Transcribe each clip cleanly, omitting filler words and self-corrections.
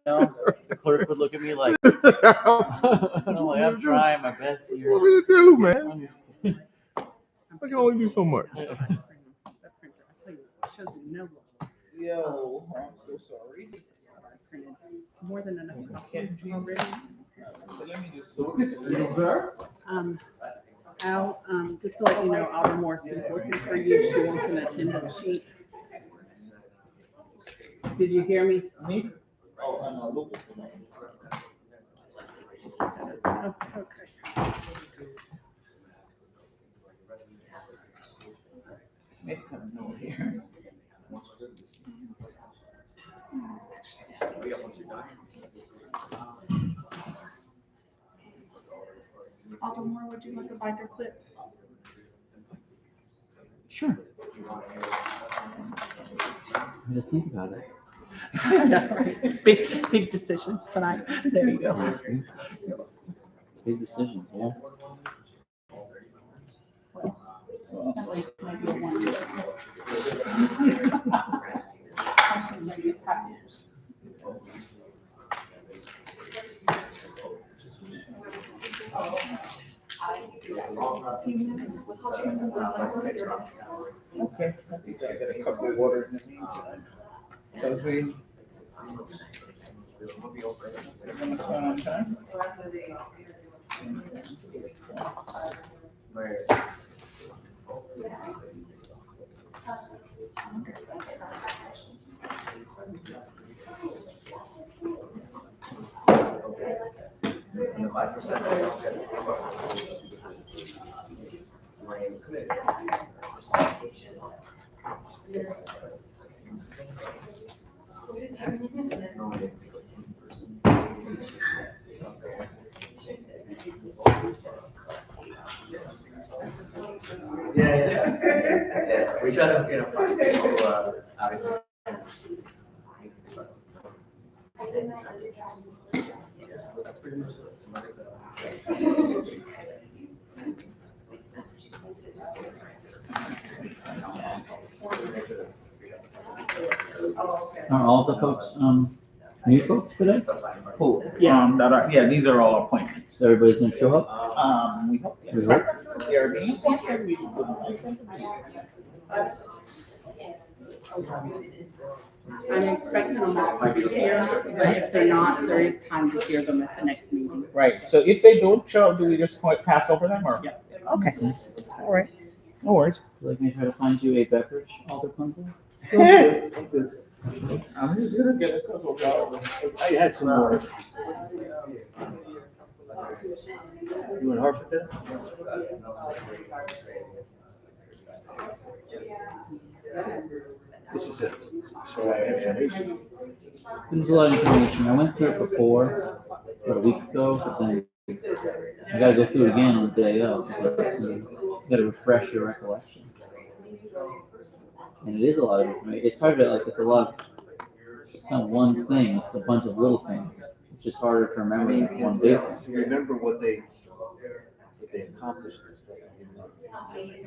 know, the clerk would look at me like, I'm like, I'm trying my best here. What want me to do, man? I can only do so much. That printer, I tell you, it shows you no love. Yo, I'm so sorry. I printed more than enough copies already. Let me just. Al, just to let you know, Aldermanic looking for you. She wants an attendance sheet. Did you hear me? Me? Oh, I'm a local. Oh, okay. Make kind of note here. Aldermanic, would you like a binder clip? Sure. I'm gonna think about it. Right. Big decisions tonight. There you go. Big decision, yeah. At least maybe a one. Actually, maybe a package. Okay, at least I got a couple of waters in the meantime. So we. On time? Yeah. We try to, find people who obviously express themselves. That's pretty much it. Like I said, Are all the folks, new folks today? Cool. Yes. Yeah, these are all appointments. So everybody's gonna show up? We hope. We hope. They are being appointed. I'm expecting them all to be here, but if they're not, there is time to hear them at the next meeting. Right, so if they don't show, do we just pass over them or? Yeah. Okay, all right, no worries. Like me try to find you a beverage, Alder Punta? I'm just gonna get a couple of bottles. I had some more. You want Hartford then? This is it. So I have information. There's a lot of information. I went through it before, about a week ago, but then I gotta go through it again on the day of. So you gotta refresh your recollection. And it is a lot of information. It's hard to, like, it's a lot of, it's not one thing, it's a bunch of little things. It's just harder to remember than one big To thing. remember what they accomplished and stuff.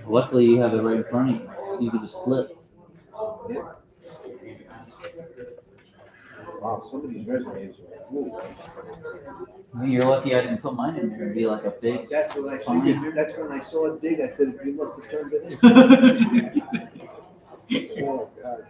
Luckily, you have it right in front of you, so you can just flip. Wow, some of these resumes are cool. I mean, you're lucky I didn't put mine in there and be like a big. That's what I figured. That's when I saw it dig. I said, you must have turned it in. Oh, God.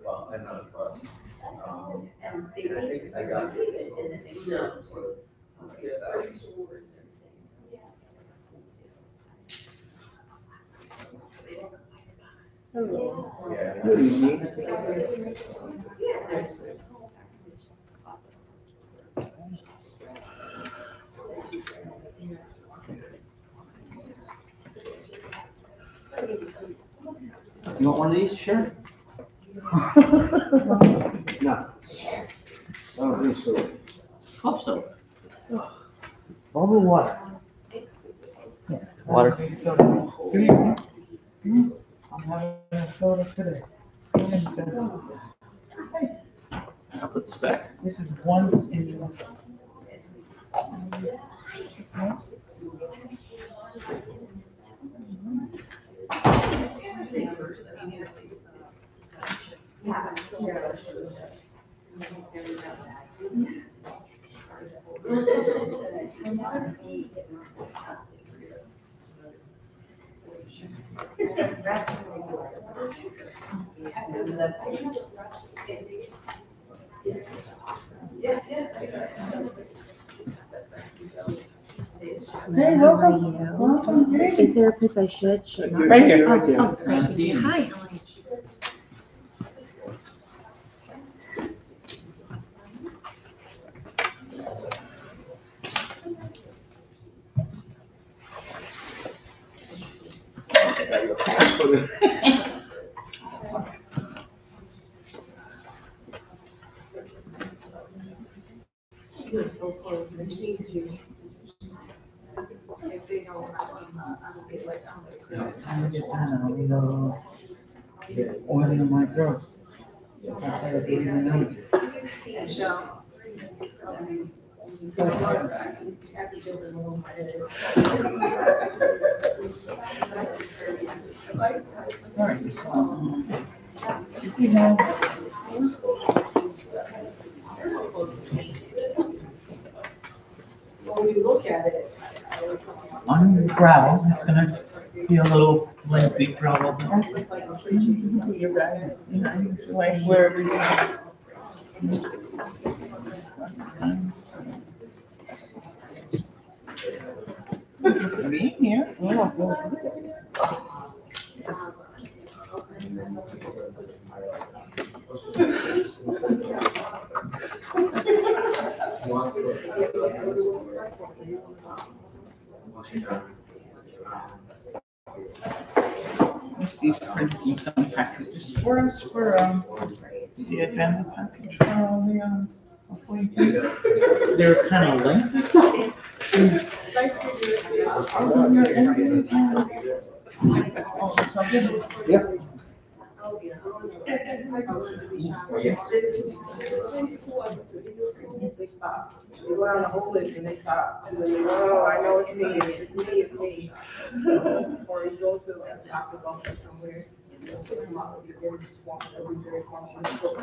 well, I know, but, I think I got it. Hello. Good evening. You want one of these? Sure. No. I don't think so. Hope so. All the water. Water. Good evening. I'm having a soda today. I'll put this back. This is once in. Hey, welcome. Welcome. Hey. Is there a place I should not? Right here. Right there. Oh, great. See you. Hi. I'm just trying to get a little oil in my throat. I didn't even know. Sorry, you know. On gravel, it's gonna be a little lengthy probably. You're right. You know, like wherever you are. Being here. Steve's printing some packages for us for the agenda package for all the appointees. They're kind of lengthy. How's on your end? Oh, something? Yep. They stop. They go down the whole list and they stop. And then they go, oh, I know it's me, it's me. Or you go to like the doctor's office somewhere. They'll sit them out, you're very responsible, they'll be very responsible.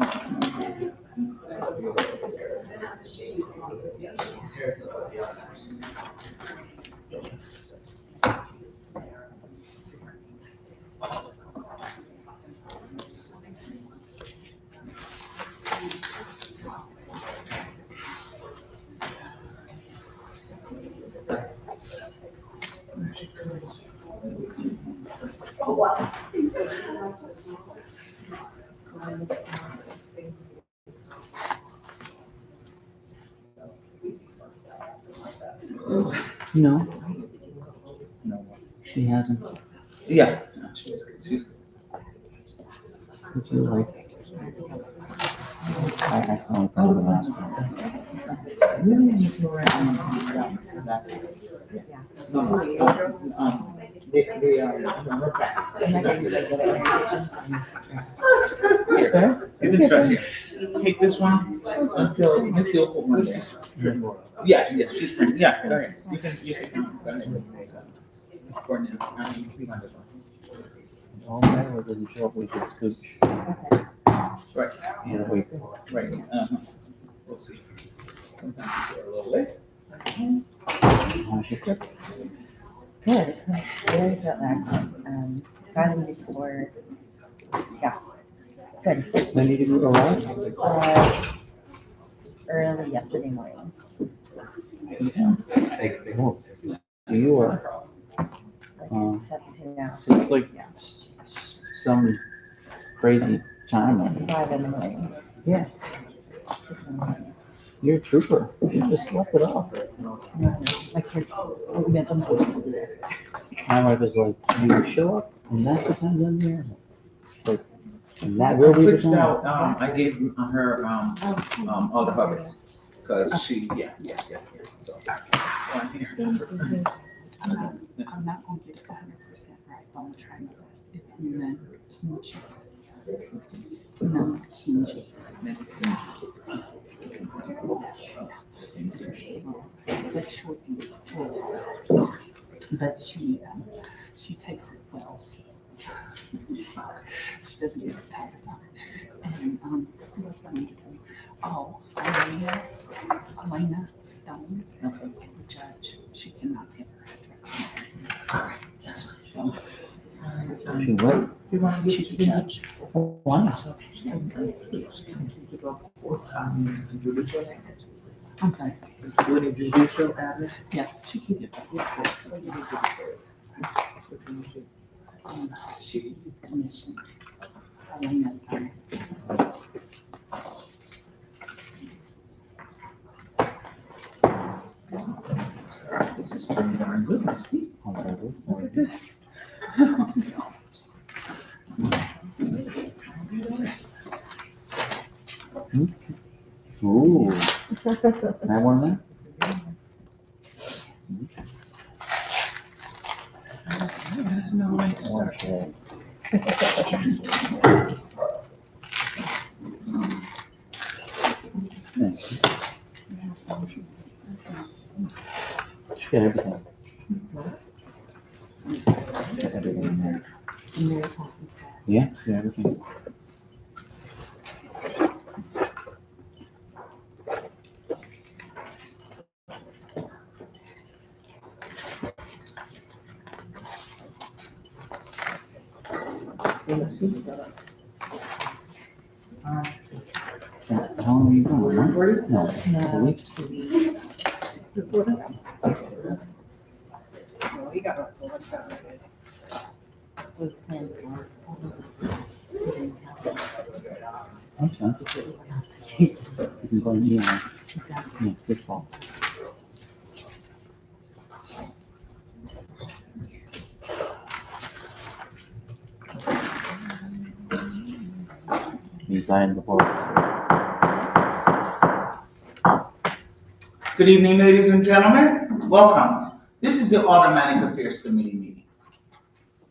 No. No. She hasn't. Yeah. She's Would you like? I accidentally put the last one. really into around that. No, we're back. Here, get this right here. Take this one until Miss Hill put one there. Yeah, she's printing, yeah, go ahead. You can send it. Coordinate. We have it. All that, or does it show up with your scooch? Right, Either way. right, we'll see. Sometimes we're a little late. How's your trip? Good. Very jet lagged. Got in before. Yeah. Good. When did you arrive? Early yesterday morning. You were. Like 17 hours. So it's like some crazy time on it. 5 in the morning. Yeah, 6 in the morning. you're a trooper. You just slept it off. No, my kids, we met them both to do that. My wife is like, you show up and that's the time down here. Like, and that will be the Switched time. out, I gave her, all the puppets, cause she, so. One here. I'm not gonna get it 100% right, but I'm gonna try my best. It's non-kinji. Non-kinji. It's like short and full. But she takes it well, so she doesn't get tired about it. And who else I need to tell you? Oh, Elena Stone is a judge. She cannot have her address. So She what? she's a judge. Why? I'm sorry. Yeah, she can get that. She's a youth commission. Elena Stone. This is pretty darn good, I see. Ooh. Can I have one of that? There's no way to start. Okay. Thanks. She got everything. Got everything in there. Yeah, she got everything. How long are you going? No, a week. 2 weeks. He got a full time. Was planned for all of us. We didn't have it. Okay. We were not the same. You can go and, yeah, Exactly. yeah, good call. You signed before. Good evening, ladies and gentlemen. Welcome. This is the Aldermanic Affairs Committee meeting.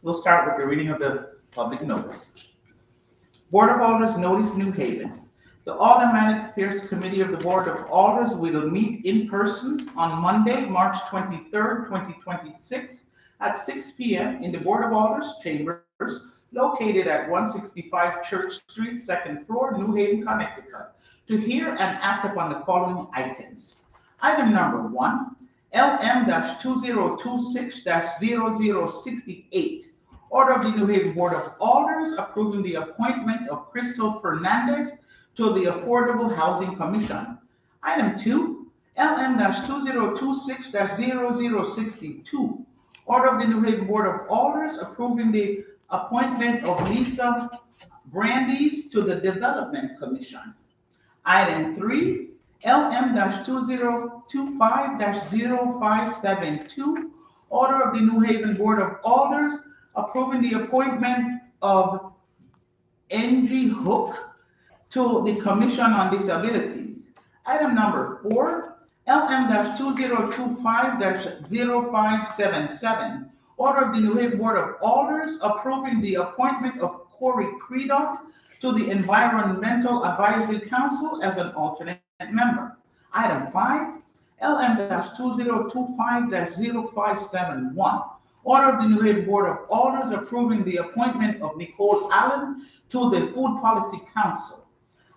We'll start with the reading of the public notice. Board of Alders Notice, New Haven. The Aldermanic Affairs Committee of the Board of Alders will meet in person on Monday, March 23rd, 2026 at 6 p.m. in the Board of Alders chambers located at 165 Church Street, 2nd floor, New Haven, Connecticut, to hear and act upon the following items. Item number 1, LM-2026-0068. Order of the New Haven Board of Alders approving the appointment of Crystal Fernandez to the Affordable Housing Commission. Item 2, LM-2026-0062. Order of the New Haven Board of Alders approving the appointment of Lisa Brandeis to the Development Commission. Item 3, LM-2025-0572. Order of the New Haven Board of Alders approving the appointment of Angie Hook to the Commission on Disabilities. Item number 4, LM-2025-0577. Order of the New Haven Board of Alders approving the appointment of Corey Credon to the Environmental Advisory Council as an alternate member. Item 5, LM-2025-0571. Order of the New Haven Board of Alders approving the appointment of Nicole Allen to the Food Policy Council.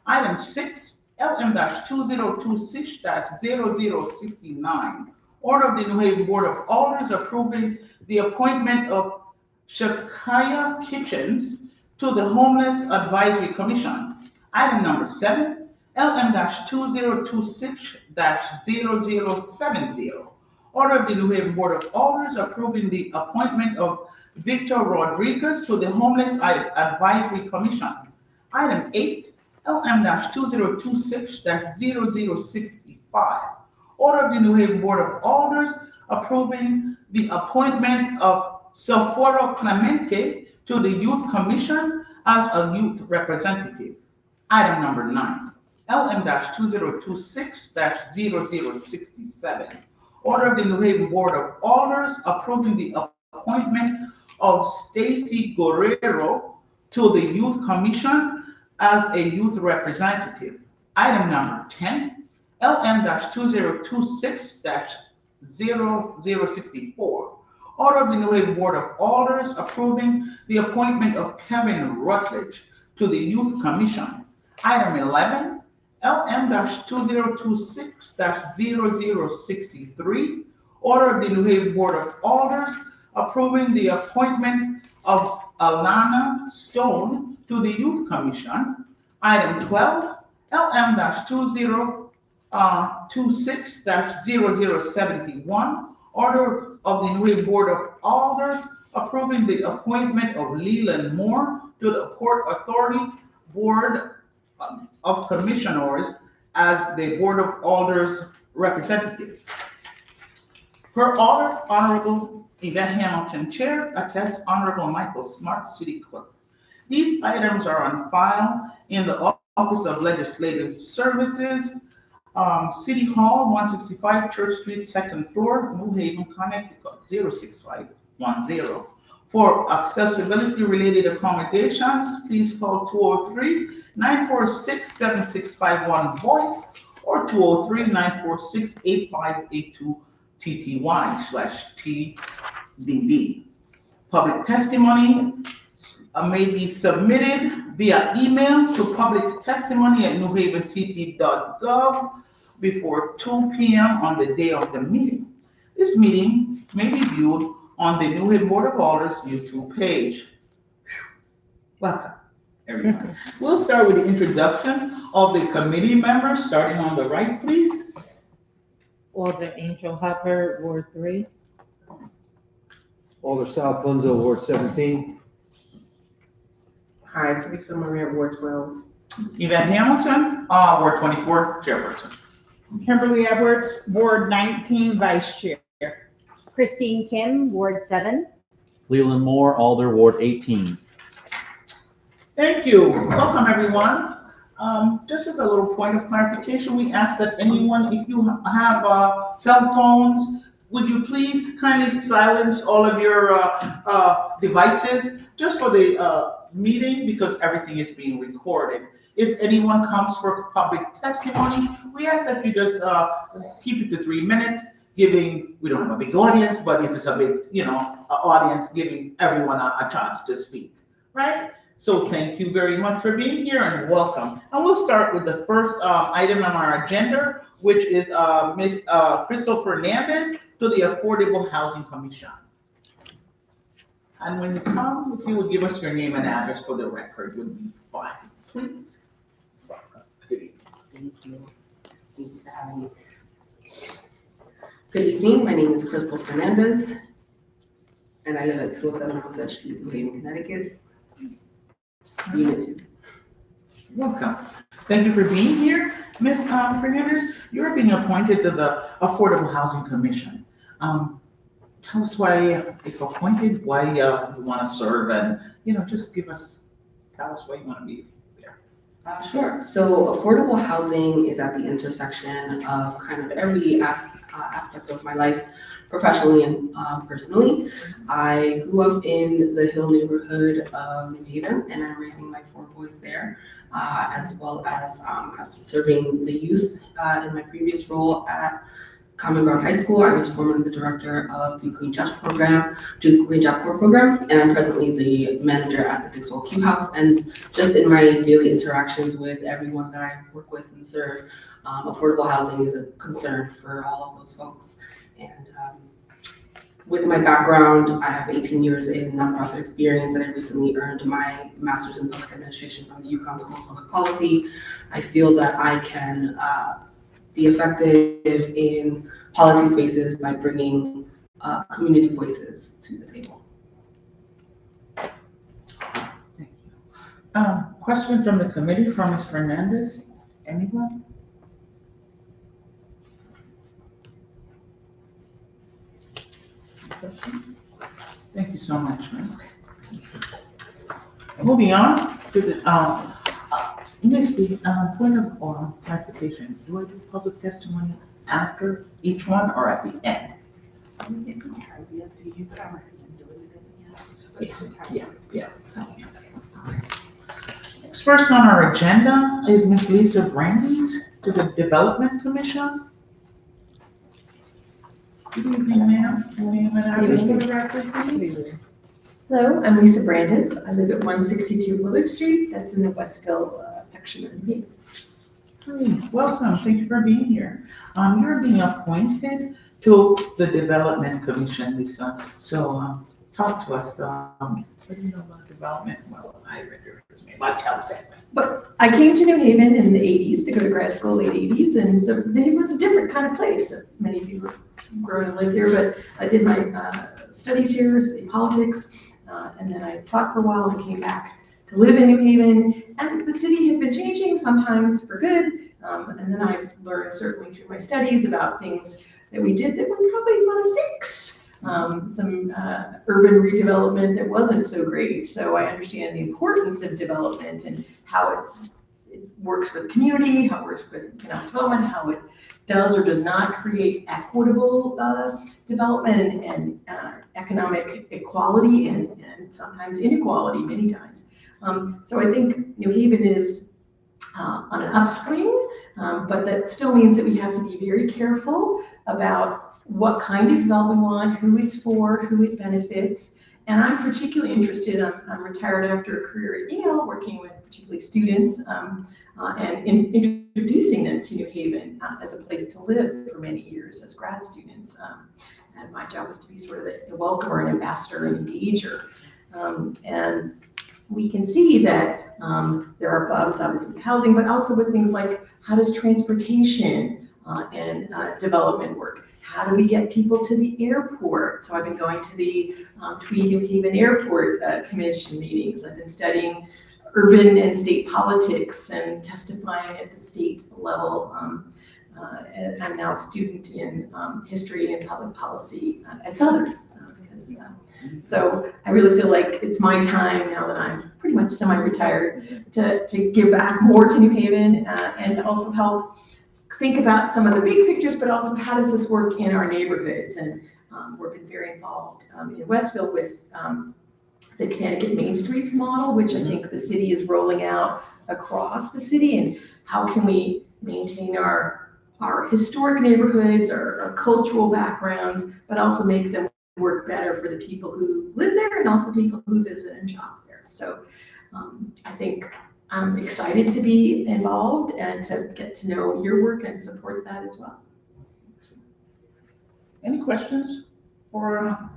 Item 6, LM-2026-0069. Order of the New Haven Board of Alders approving the appointment of Shakaya Kitchens to the Homeless Advisory Commission. Item number 7, LM-2026-0070. Order of the New Haven Board of Alders approving the appointment of Victor Rodriguez to the Homeless Advisory Commission. Item 8, LM-2026-0065. Order of the New Haven Board of Alders approving the appointment of Sephora Clemente to the Youth Commission as a youth representative. Item number 9, LM-2026-0067. Order of the New Haven Board of Alders approving the appointment of Stacy Guerrero to the Youth Commission as a youth representative. Item number 10, LM-2026-0064. Order of the New Haven Board of Alders approving the appointment of Kevin Rutledge to the Youth Commission. Item 11, LM-2026-0063. Order of the New Haven Board of Alders approving the appointment of Alana Stone to the Youth Commission. Item 12, LM-2026-0071. Order of the New Haven Board of Alders approving the appointment of Leland Moore to the Port Authority Board of Commissioners as the Board of Alders representative. Per order, Honorable Yvette Hamilton, Chair, attests Honorable Michael Smart, City Clerk. These items are on file in the Office of Legislative Services, City Hall, 165 Church Street, 2nd floor, New Haven, Connecticut, 06510. For accessibility-related accommodations, please call 203-946-7651 voice or 203-946-8582 TTY/TDB. Public testimony may be submitted via email to publictestimony@newhavencity.gov before 2 p.m. on the day of the meeting. This meeting may be viewed on the New Haven Board of Alders YouTube page. Welcome, everyone. We'll start with the introduction of the committee members, starting on the right, please. Alder Angel Hubbard, Ward 3. Alder Sal Punzo, Ward 17. Hi, Teresa Maria, Ward 12. Yvette Hamilton, Ward 24, chairperson. Kimberly Edwards, Ward 19, Vice Chair. Christine Kim, Ward 7. Leland Moore, Alder, Ward 18. Thank you. Welcome, everyone. Just as a little point of clarification, we ask that anyone, if you have cell phones, would you please kindly silence all of your devices just for the meeting, because everything is being recorded. If anyone comes for public testimony, we ask that you just keep it to 3 minutes, giving, we don't have a big audience, but if it's a big, audience, giving everyone a chance to speak, right? So thank you very much for being here and welcome. And we'll start with the first item on our agenda, which is Ms. Crystal Fernandez to the Affordable Housing Commission. And when you come, if you would give us your name and address for the record, would be fine, please. Thank you. Thank you for having me. Good evening. My name is Crystal Fernandez, and I live at 207 Rosette Street, New Haven, Connecticut. Unit 2. Welcome. Thank you for being here, Ms. Fernandez. You're being appointed to the Affordable Housing Commission. Tell us why, if appointed, why you want to serve, and just tell us why you want to be there. Sure. So affordable housing is at the intersection of kind of every aspect of my life, professionally and personally. I grew up in the Hill neighborhood of New Haven, and I'm raising my 4 boys there, as well as serving the youth in my previous role at Common Ground High School. I was formerly the director of the Green Job Program, and I'm presently the manager at the Dixwell Q House. And just in my daily interactions with everyone that I work with and serve, affordable housing is a concern for all of those folks. And with my background, I have 18 years in nonprofit experience, and I recently earned my master's in public administration from the UConn School of Public Policy. I feel that I can be effective in policy spaces by bringing community voices to the table. Question from the committee from Ms. Fernandez. Anyone? Questions? Thank you so much, ma'am. Moving on to the, Ms. Lee, point of clarification, do I do public testimony after each one or at the end? Yeah. Next first on our agenda is Ms. Lisa Brandes to the Development Commission. Good evening, ma'am. Hello, I'm Lisa Brandes. I live at 162 Willard Street. That's in the Westville section of New Haven. Hi, welcome. Thank you for being here. You're being appointed to the Development Commission, Lisa. So talk to us. What do you know about development? Well, I read your resume, but tell us anyway. But I came to New Haven in the 80s to go to grad school, late 80s, and so it was a different kind of place. Many of you were growing and lived here, but I did my studies here, studied politics, and then I taught for a while and came back to live in New Haven. And the city has been changing, sometimes for good, and then I've learned certainly through my studies about things that we did that we probably want to fix. Some urban redevelopment that wasn't so great. So I understand the importance of development and how it works for the community, how it works with economic development, how it does or does not create equitable development and economic equality and sometimes inequality many times. So I think New Haven is on an upswing, but that still means that we have to be very careful about what kind of development we want, who it's for, who it benefits. And I'm particularly interested, I'm retired after a career at Yale, working with particularly students and introducing them to New Haven as a place to live for many years as grad students. And my job was to be sort of the welcomer and ambassador and engager. And we can see that there are bugs, obviously, with housing, but also with things like how does transportation and development work? How do we get people to the airport? So I've been going to the Tweed New Haven Airport Commission meetings. I've been studying urban and state politics and testifying at the state level. And I'm now a student in history and public policy at Southern. So I really feel like it's my time now that I'm pretty much semi-retired to give back more to New Haven and to also help think about some of the big pictures, but also how does this work in our neighborhoods? And we've been very involved in Westville with the Connecticut Main Streets model, which I think the city is rolling out across the city. And how can we maintain our historic neighborhoods, our cultural backgrounds, but also make them work better for the people who live there and also people who visit and shop there. So I think I'm excited to be involved and to get to know your work and support that as well. Any questions for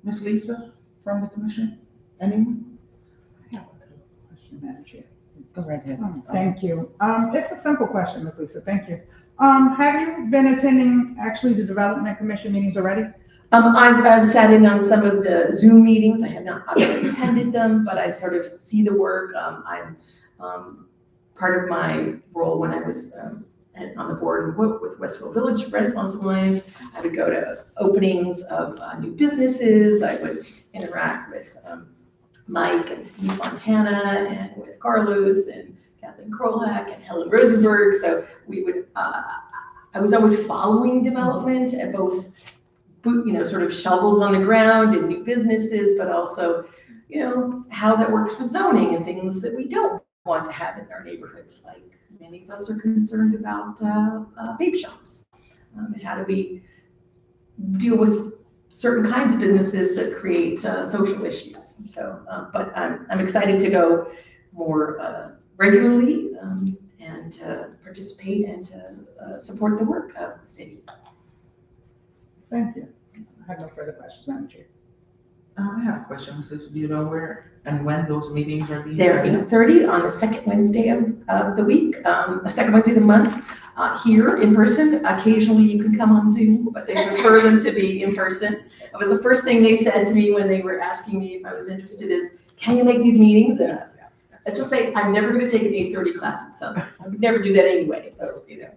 Ms. Lisa from the commission? Anyone? I have a question, Madam Chair. Go right ahead. Thank you. It's a simple question, Ms. Lisa. Thank you. Have you been attending actually the Development Commission meetings already? I've sat in on some of the Zoom meetings. I have not obviously attended them, but I sort of see the work. I'm part of my role when I was on the board with Westville Village Renaissance Alliance. I would go to openings of new businesses. I would interact with Mike and Steve Fontana and with Carlos and Kathleen Krolak and Helen Rosenberg. So we would, I was always following development at both, sort of shovels on the ground and new businesses, but also, how that works with zoning and things that we don't want to have in our neighborhoods. Like many of us are concerned about vape shops. And how do we deal with certain kinds of businesses that create social issues? So, but I'm excited to go more regularly and to participate and to support the work of the city. Thank you. I have no further questions, Madam Chair. I have a question. So do you know where and when those meetings are being? They're 8:30 on the second Wednesday of the week, the second Wednesday of the month, here in person. Occasionally you can come on Zoom, but they prefer them to be in person. It was the first thing they said to me when they were asking me if I was interested is, can you make these meetings? And let's just say I'm never gonna take an 8:30 class at Southern. I would never do that anyway, so, you know.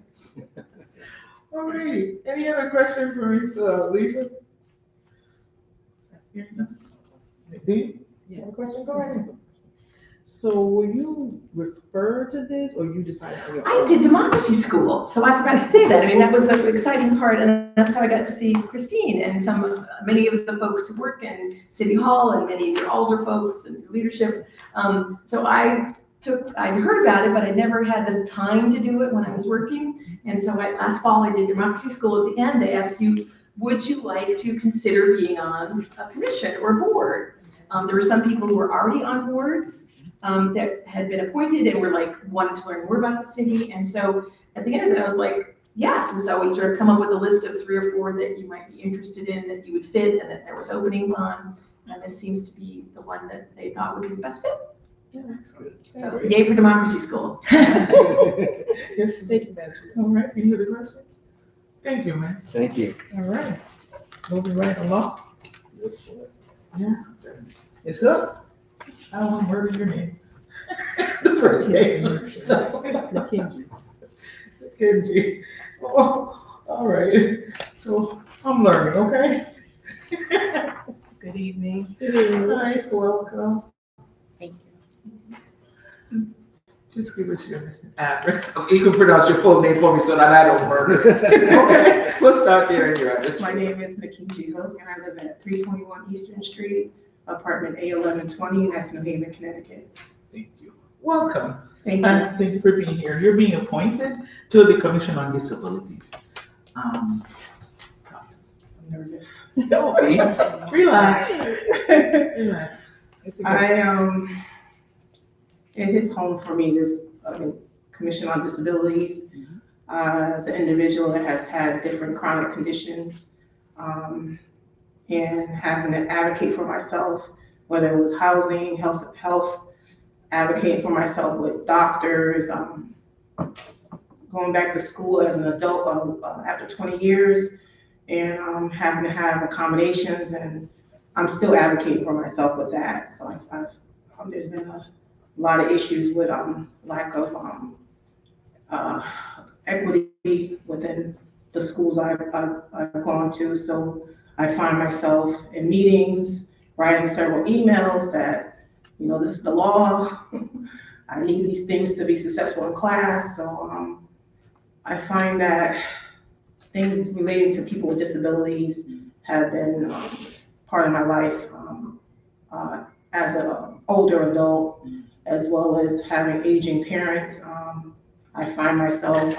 All righty. Any other question for Ms. Lisa? Do you? You have a question? Go ahead. So were you referred to this or you decided for your I own? did democracy school, so I forgot to say that. I mean, that was the exciting part, and that's how I got to see Christine and many of the folks who work in City Hall and many of your older folks and your leadership. So I'd heard about it, but I never had the time to do it when I was working. And so last fall, I did democracy school. At the end, they asked you, would you like to consider being on a commission or board? There were some people who were already on boards that had been appointed and were like, wanted to learn more about the city. And so at the end of it, I was like, yes. And so we sort of come up with a list of 3 or 4 that you might be interested in, that you would fit, and that there was openings on. And this seems to be the one that they thought would be the best fit. Yeah, excellent. So yay for democracy school. Yes, thank you, Madam Chair. All right, any other questions? Thank you, man. Thank you. All right, moving right along. Yeah, it's good. I don't want to murder your name. The first name, so. Kenji. Oh, all right, so I'm learning, okay? Good evening. Hi, welcome. Thank you. Just give us your address. You can pronounce your full name for me so that I don't murder. Okay, we'll start there in your address. My name is Makinji Hook, and I live at 321 Eastern Street, apartment A1120, that's New Haven, Connecticut. Thank you. Welcome. Thank you. Thank you for being here. You're being appointed to the Commission on Disabilities. I'm nervous. Okay, relax. Relax. It hits home for me, this Commission on Disabilities. As an individual that has had different chronic conditions, and having to advocate for myself, whether it was housing, health, advocating for myself with doctors, going back to school as an adult after 20 years, and having to have accommodations, and I'm still advocating for myself with that. So there's been a lot of issues with lack of equity within the schools I've gone to. So I find myself in meetings, writing several emails that, this is the law. I need these things to be successful in class. So I find that things relating to people with disabilities have been part of my life as an older adult, as well as having aging parents. I find myself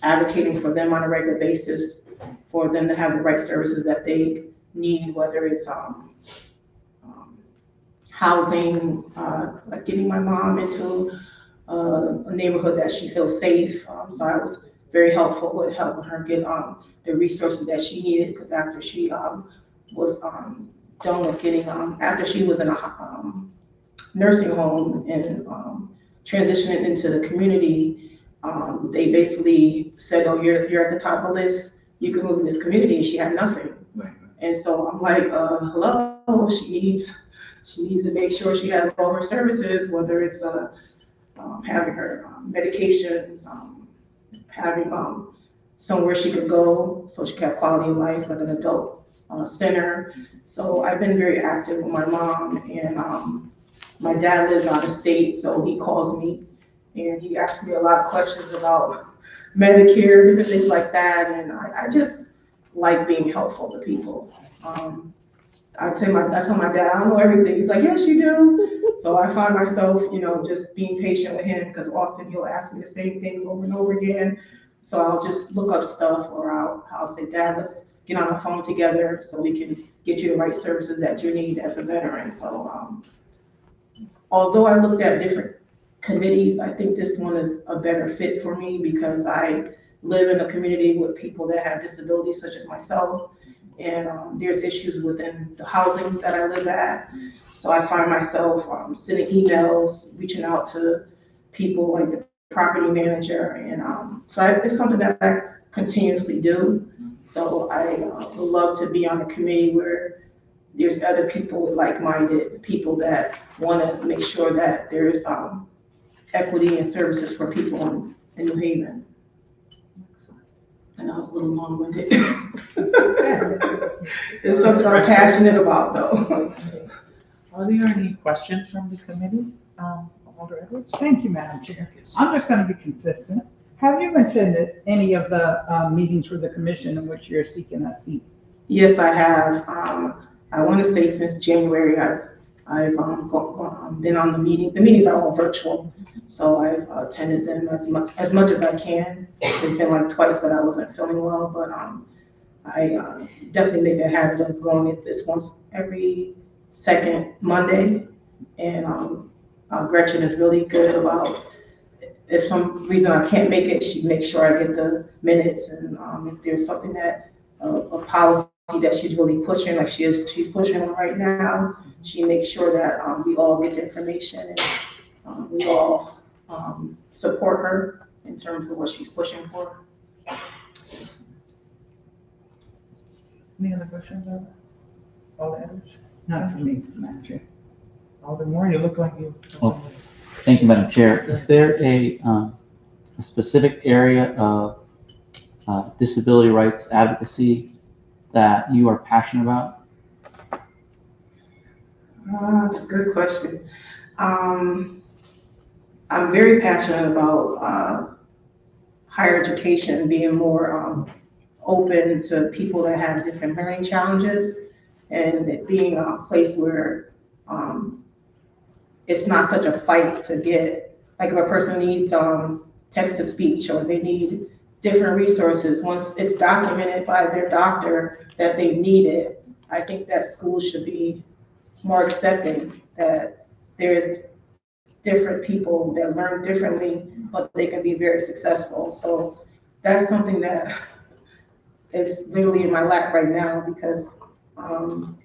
advocating for them on a regular basis, for them to have the right services that they need, whether it's housing, like getting my mom into a neighborhood that she feels safe. So I was very helpful with helping her get the resources that she needed, because after she was done with getting, after she was in a nursing home and transitioning into the community, they basically said, oh, you're at the top of the list, you can move in this community, and she had nothing. Right. And so I'm like, hello, she needs to make sure she has all her services, whether it's having her medications, having somewhere she could go so she could have quality of life, like an adult center. So I've been very active with my mom, and my dad lives out of state, so he calls me and he asks me a lot of questions about Medicare, different things like that, and I just like being helpful to people. I tell my dad, I don't know everything. He's like, yes, you do. So I find myself, just being patient with him, because often he'll ask me the same things over and over again. So I'll just look up stuff, or I'll say, Dad, let's get on the phone together so we can get you the right services that you need as a veteran. So although I looked at different committees, I think this one is a better fit for me, because I live in a community with people that have disabilities such as myself. And there's issues within the housing that I live at. So I find myself sending emails, reaching out to people like the property manager. And it's something that I continuously do. So I would love to be on a committee where there's other people with like-minded people that want to make sure that there's equity and services for people in New Haven. And I was a little long-winded. It's something I'm passionate about, though. Are there any questions from the committee? Alder Edwards? Thank you, Madam Chair. I'm just going to be consistent. Have you attended any of the meetings for the commission in which you're seeking a seat? Yes, I have. I want to say since January, I've been on the meeting. The meetings are all virtual, so I've attended them as much as I can. It's been like twice that I wasn't feeling well, but I definitely make a habit of going at this once every second Monday. And Gretchen is really good about, if some reason I can't make it, she makes sure I get the minutes. And if there's something that a policy that she's really pushing, like she's pushing on right now, she makes sure that we all get the information and we all support her in terms of what she's pushing for. Any other questions? Alder Edwards? Not for me, Madam Chair. Alder Moore, you look like you. Oh, thank you, Madam Chair. Is there a specific area of disability rights advocacy that you are passionate about? That's a good question. I'm very passionate about higher education being more open to people that have different learning challenges, and it being a place where it's not such a fight to get, like if a person needs text to speech or they need different resources, once it's documented by their doctor that they need it, I think that schools should be more accepting that there's different people that learn differently, but they can be very successful. So that's something that is literally in my lap right now, because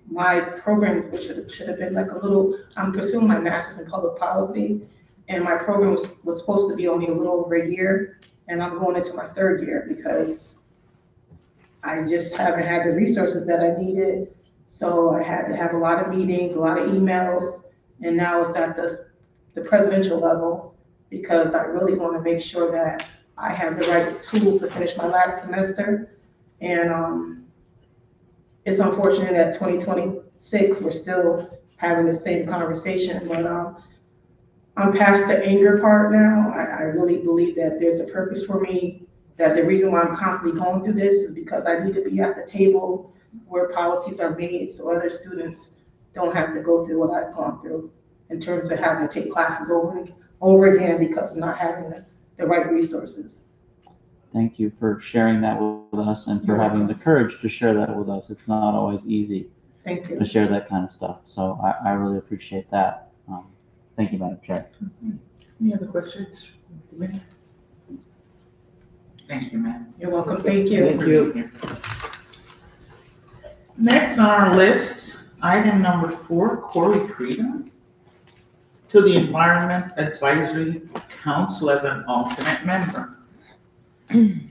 my program, which should have been like a little, I'm pursuing my master's in public policy, and my program was supposed to be only a little over a year, and I'm going into my third year because I just haven't had the resources that I needed. So I had to have a lot of meetings, a lot of emails, and now it's at the presidential level, because I really want to make sure that I have the right tools to finish my last semester. And it's unfortunate that 2026, we're still having the same conversation, but I'm past the anger part now. I really believe that there's a purpose for me, that the reason why I'm constantly going through this is because I need to be at the table where policies are made so other students don't have to go through what I've gone through in terms of having to take classes over again because of not having the right resources. Thank you for sharing that with us and for having the courage to share that with us. It's not always easy Thank you. to share that kind of stuff. So I really appreciate that. Thank you, Madam Chair. Any other questions? Thank you, ma'am. You're welcome. Thank you. Thank you. Next on our list, item number 4, Corey Creedon to the Environment Advisory Council as an alternate member. Hey,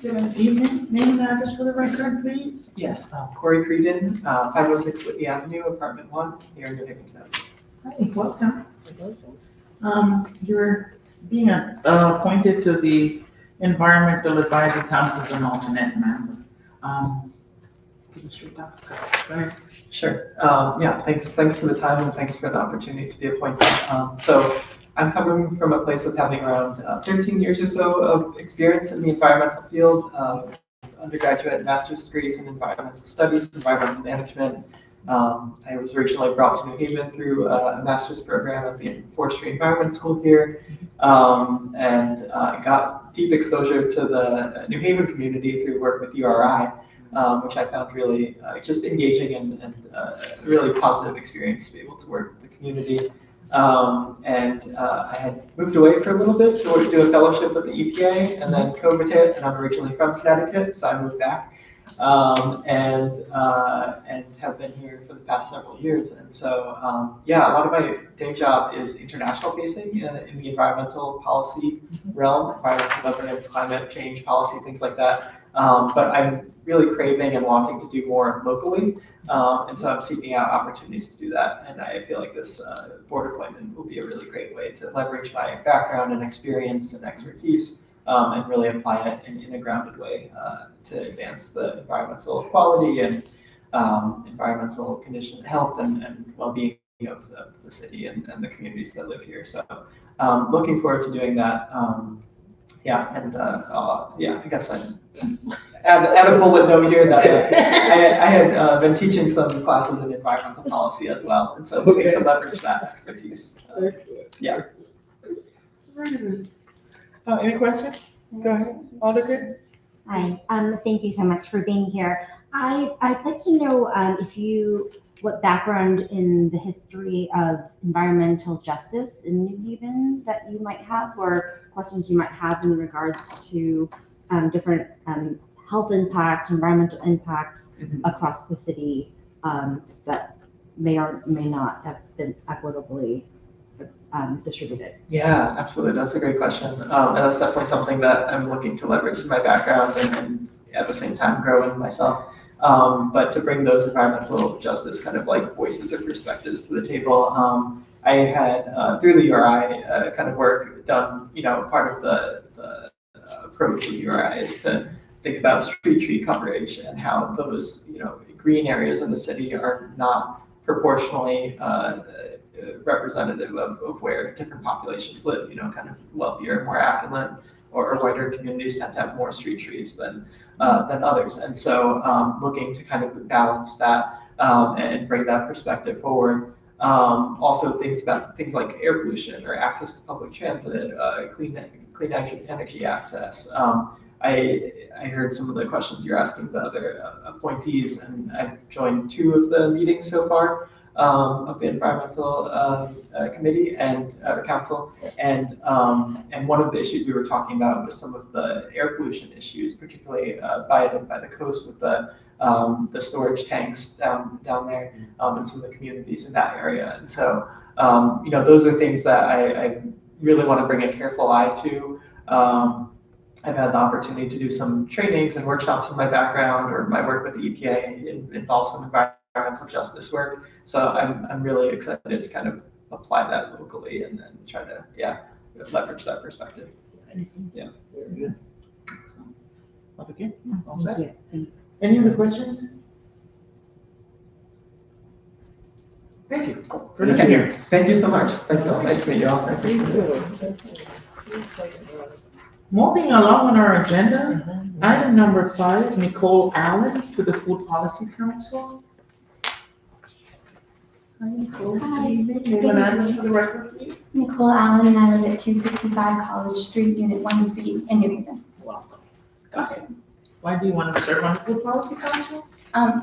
good evening. Name and address for the record, please. Yes, Corey Creedon, 506 Whitney Avenue, apartment 1, here in New Haven, Connecticut. Hi, welcome. You're being appointed to the Environmental Advisory Council as an alternate member. Give us your thoughts. Go ahead. Sure. Yeah, thanks for the time and thanks for the opportunity to be appointed. So I'm coming from a place of having around 13 years or so of experience in the environmental field, undergraduate and master's degrees in environmental studies, environmental management. I was originally brought to New Haven through a master's program at the Forestry Environment School here, and got deep exposure to the New Haven community through work with URI, which I found really just engaging and really positive experience to be able to work with the community. I had moved away for a little bit to do a fellowship with the EPA, and then COVID hit, and I'm originally from Connecticut, so I moved back. and have been here for the past several years. And so, yeah, a lot of my day job is international facing in the environmental policy realm, environmental governance, climate change policy, things like that. But I'm really craving and wanting to do more locally. And so I'm seeking out opportunities to do that. And I feel like this board appointment will be a really great way to leverage my background and experience and expertise and really apply it in a grounded way to advance the environmental quality and environmental condition, health and well-being of the city and the communities that live here. So looking forward to doing that. Yeah, and yeah, I guess I'd add a bullet note here that I had been teaching some classes in environmental policy as well, and so looking to leverage that expertise. Yeah. Any questions? Go ahead, Alderman. Hi, thank you so much for being here. I'd like to know what background in the history of environmental justice in New Haven that you might have, or questions you might have in regards to different health impacts, environmental impacts across the city that may or may not have been equitably distributed. Yeah, absolutely. That's a great question. And that's definitely something that I'm looking to leverage in my background and at the same time grow in myself. But to bring those environmental justice kind of like voices or perspectives to the table, I had through the URI kind of work done, part of the approach of URI is to think about street tree coverage and how those, green areas in the city are not proportionally representative of where different populations live, kind of wealthier, more affluent or whiter communities tend to have more street trees than others. And so looking to kind of balance that and bring that perspective forward. Also things like air pollution or access to public transit, clean energy access. I heard some of the questions you're asking the other appointees, and I've joined 2 of the meetings so far of the environmental committee and council, and one of the issues we were talking about was some of the air pollution issues, particularly by the coast with the storage tanks down there and some of the communities in that area. And so those are things that I really want to bring a careful eye to. I've had the opportunity to do some trainings and workshops in my background, or my work with the EPA involves some environmental justice work. So I'm really excited to kind of apply that locally and then try to leverage that perspective. Yeah. Very good. Okay. All set? Any other questions? Thank you for being here. Thank you so much. Thank you all. Nice to meet you all. Moving along on our agenda, item number 5, Nicole Allen to the Food Policy Council. Hi, Nicole. Hi. Name and address for the record, please. Nicole Allen, and I live at 265 College Street, Unit 1C in New Haven. Welcome. Go ahead. Why do you want to serve on the Food Policy Council?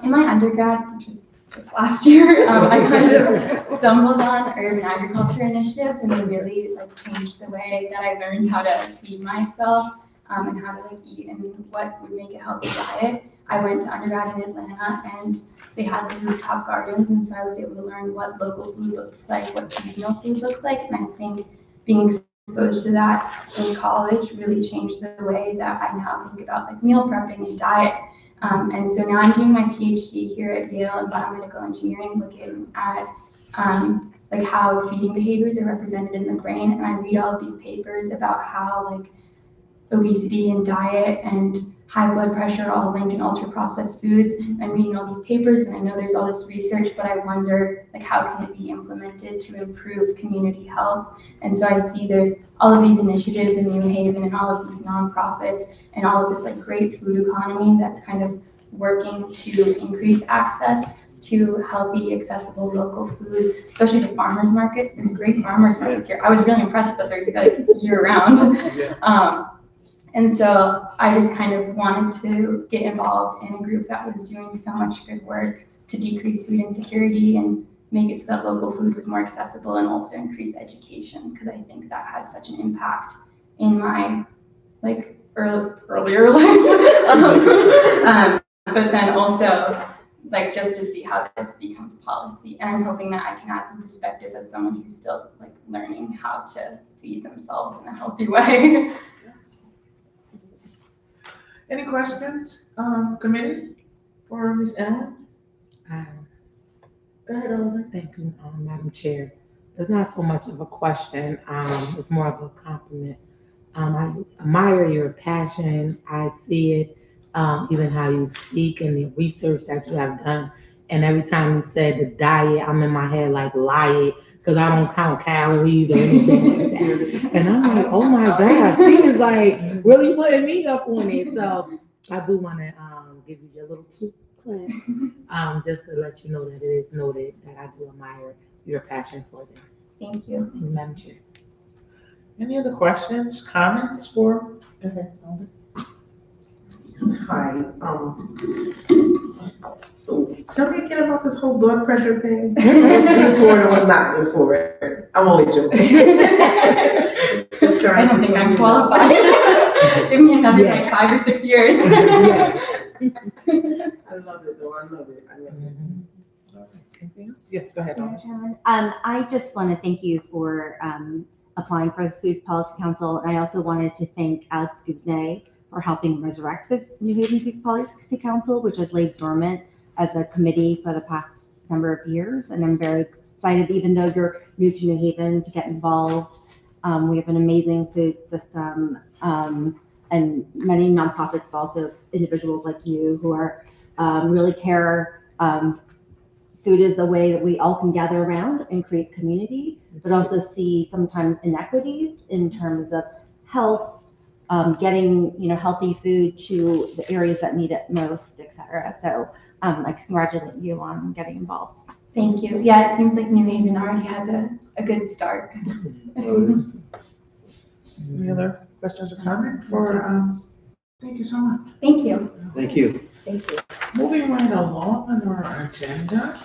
In my undergrad, which was just last year, I kind of stumbled on urban agriculture initiatives, and they really changed the way that I learned how to feed myself and how to eat and what would make a healthy diet. I went to undergrad in Atlanta, and they had rooftop gardens, and so I was able to learn what local food looks like, what seasonal food looks like, and I think being exposed to that in college really changed the way that I now think about meal prepping and diet. And so now I'm doing my PhD here at Yale in biomedical engineering, looking at how feeding behaviors are represented in the brain. And I read all of these papers about how obesity and diet and high blood pressure are all linked in ultra-processed foods. I'm reading all these papers, and I know there's all this research, but I wonder how can it be implemented to improve community health? And so I see there's all of these initiatives in New Haven and all of these nonprofits and all of this great food economy that's kind of working to increase access to healthy, accessible local foods, especially the farmers markets. There's great farmers markets here. I was really impressed that they're year round. And so I just kind of wanted to get involved in a group that was doing so much good work to decrease food insecurity and make it so that local food was more accessible and also increase education, because I think that had such an impact in my earlier life. but then also like just to see how this becomes policy. And I'm hoping that I can add some perspective as someone who's still like learning how to feed themselves in a healthy way. Any questions, committee for Ms. Allen? Go ahead, Alderman. Thank you, Madam Chair. It's not so much of a question, it's more of a compliment. I admire your passion. I see it, even how you speak and the research that you have done. And every time you said the diet, I'm in my head like, lie it, because I don't count calories or anything like that. And I'm like, oh my God, she is like really putting me up on it. So I do want to give you your little 2 claps, just to let you know that it is noted that I do admire your passion for this. Thank you. Madam Chair. Any other questions, comments for? Go ahead, Alderman. Hi, so tell me again about this whole blood pressure thing. Before it was not good for it. I'm only joking. I don't think I'm qualified. Give me another like 5 or 6 years. I love it though, I love it. Anything else? Yes, go ahead, Alderman. I just want to thank you for applying for the Food Policy Council. And I also wanted to thank Alex Gubnay for helping resurrect the New Haven Food Policy Council, which has laid dormant as a committee for the past number of years. And I'm very excited, even though you're new to New Haven, to get involved. We have an amazing food system, and many nonprofits, but also individuals like you who are really care. Food is a way that we all can gather around and create community, but also see sometimes inequities in terms of health, getting healthy food to the areas that need it most, etc. So I congratulate you on getting involved. Thank you. Yeah, it seems like New Haven already has a good start. Any other questions or comments for, thank you so much. Thank you. Thank you. Thank you. Moving right along on our agenda,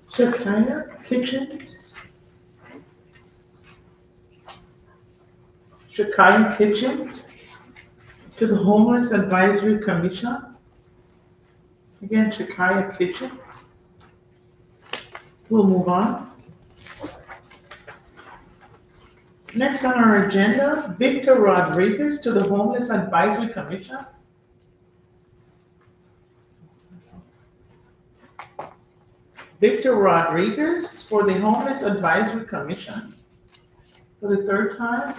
Shakaya Kitchens. Shakaya Kitchens to the Homeless Advisory Commission. Again, Shakaya Kitchen. We'll move on. Next on our agenda, Victor Rodriguez to the Homeless Advisory Commission. Victor Rodriguez for the Homeless Advisory Commission. For the 3rd time,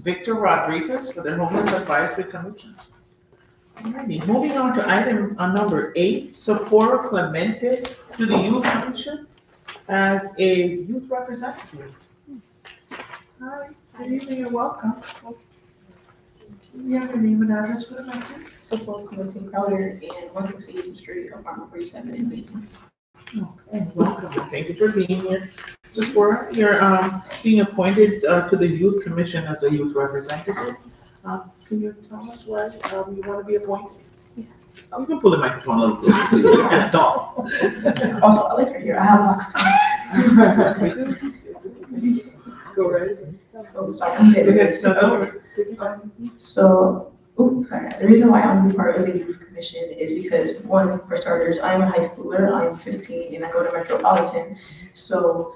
Victor Rodriguez for the Homeless Advisory Commission. Alrighty, moving on to item number 8, Sephora Clemente to the Youth Commission as a youth representative. Hi, good evening and welcome. You have your name and address for the record? Sephora Clemente Crowder and 168th Street, apartment 47 in Dayton. Okay, welcome. Thank you for being here. Sephora, you're being appointed to the Youth Commission as a youth representative. Can you tell us why you want to be appointed? Yeah. You can pull the microphone a little closer to you. You're kind of tall. Also, I like her hair. I have locks time. Go right. Oh, sorry. Sorry. The reason why I'm part of the Youth Commission is because, one, for starters, I'm a high schooler. I'm 15 and I go to Metropolitan. So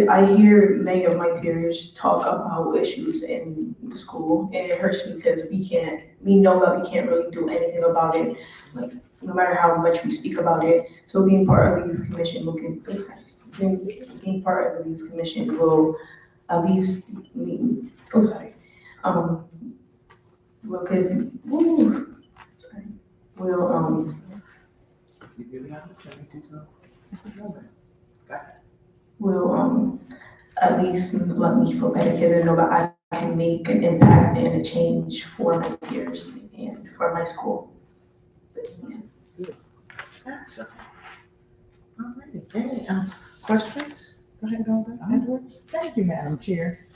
I hear many of my peers talk about issues in the school, and it hurts me because we know that we can't really do anything about it, like no matter how much we speak about it. So being part of the Youth Commission will at least will at least let me feel better because I know that I can make an impact and a change for my peers and for my school. Excellent. All righty. Any questions? Go ahead, Edwards. Thank you, Madam Chair.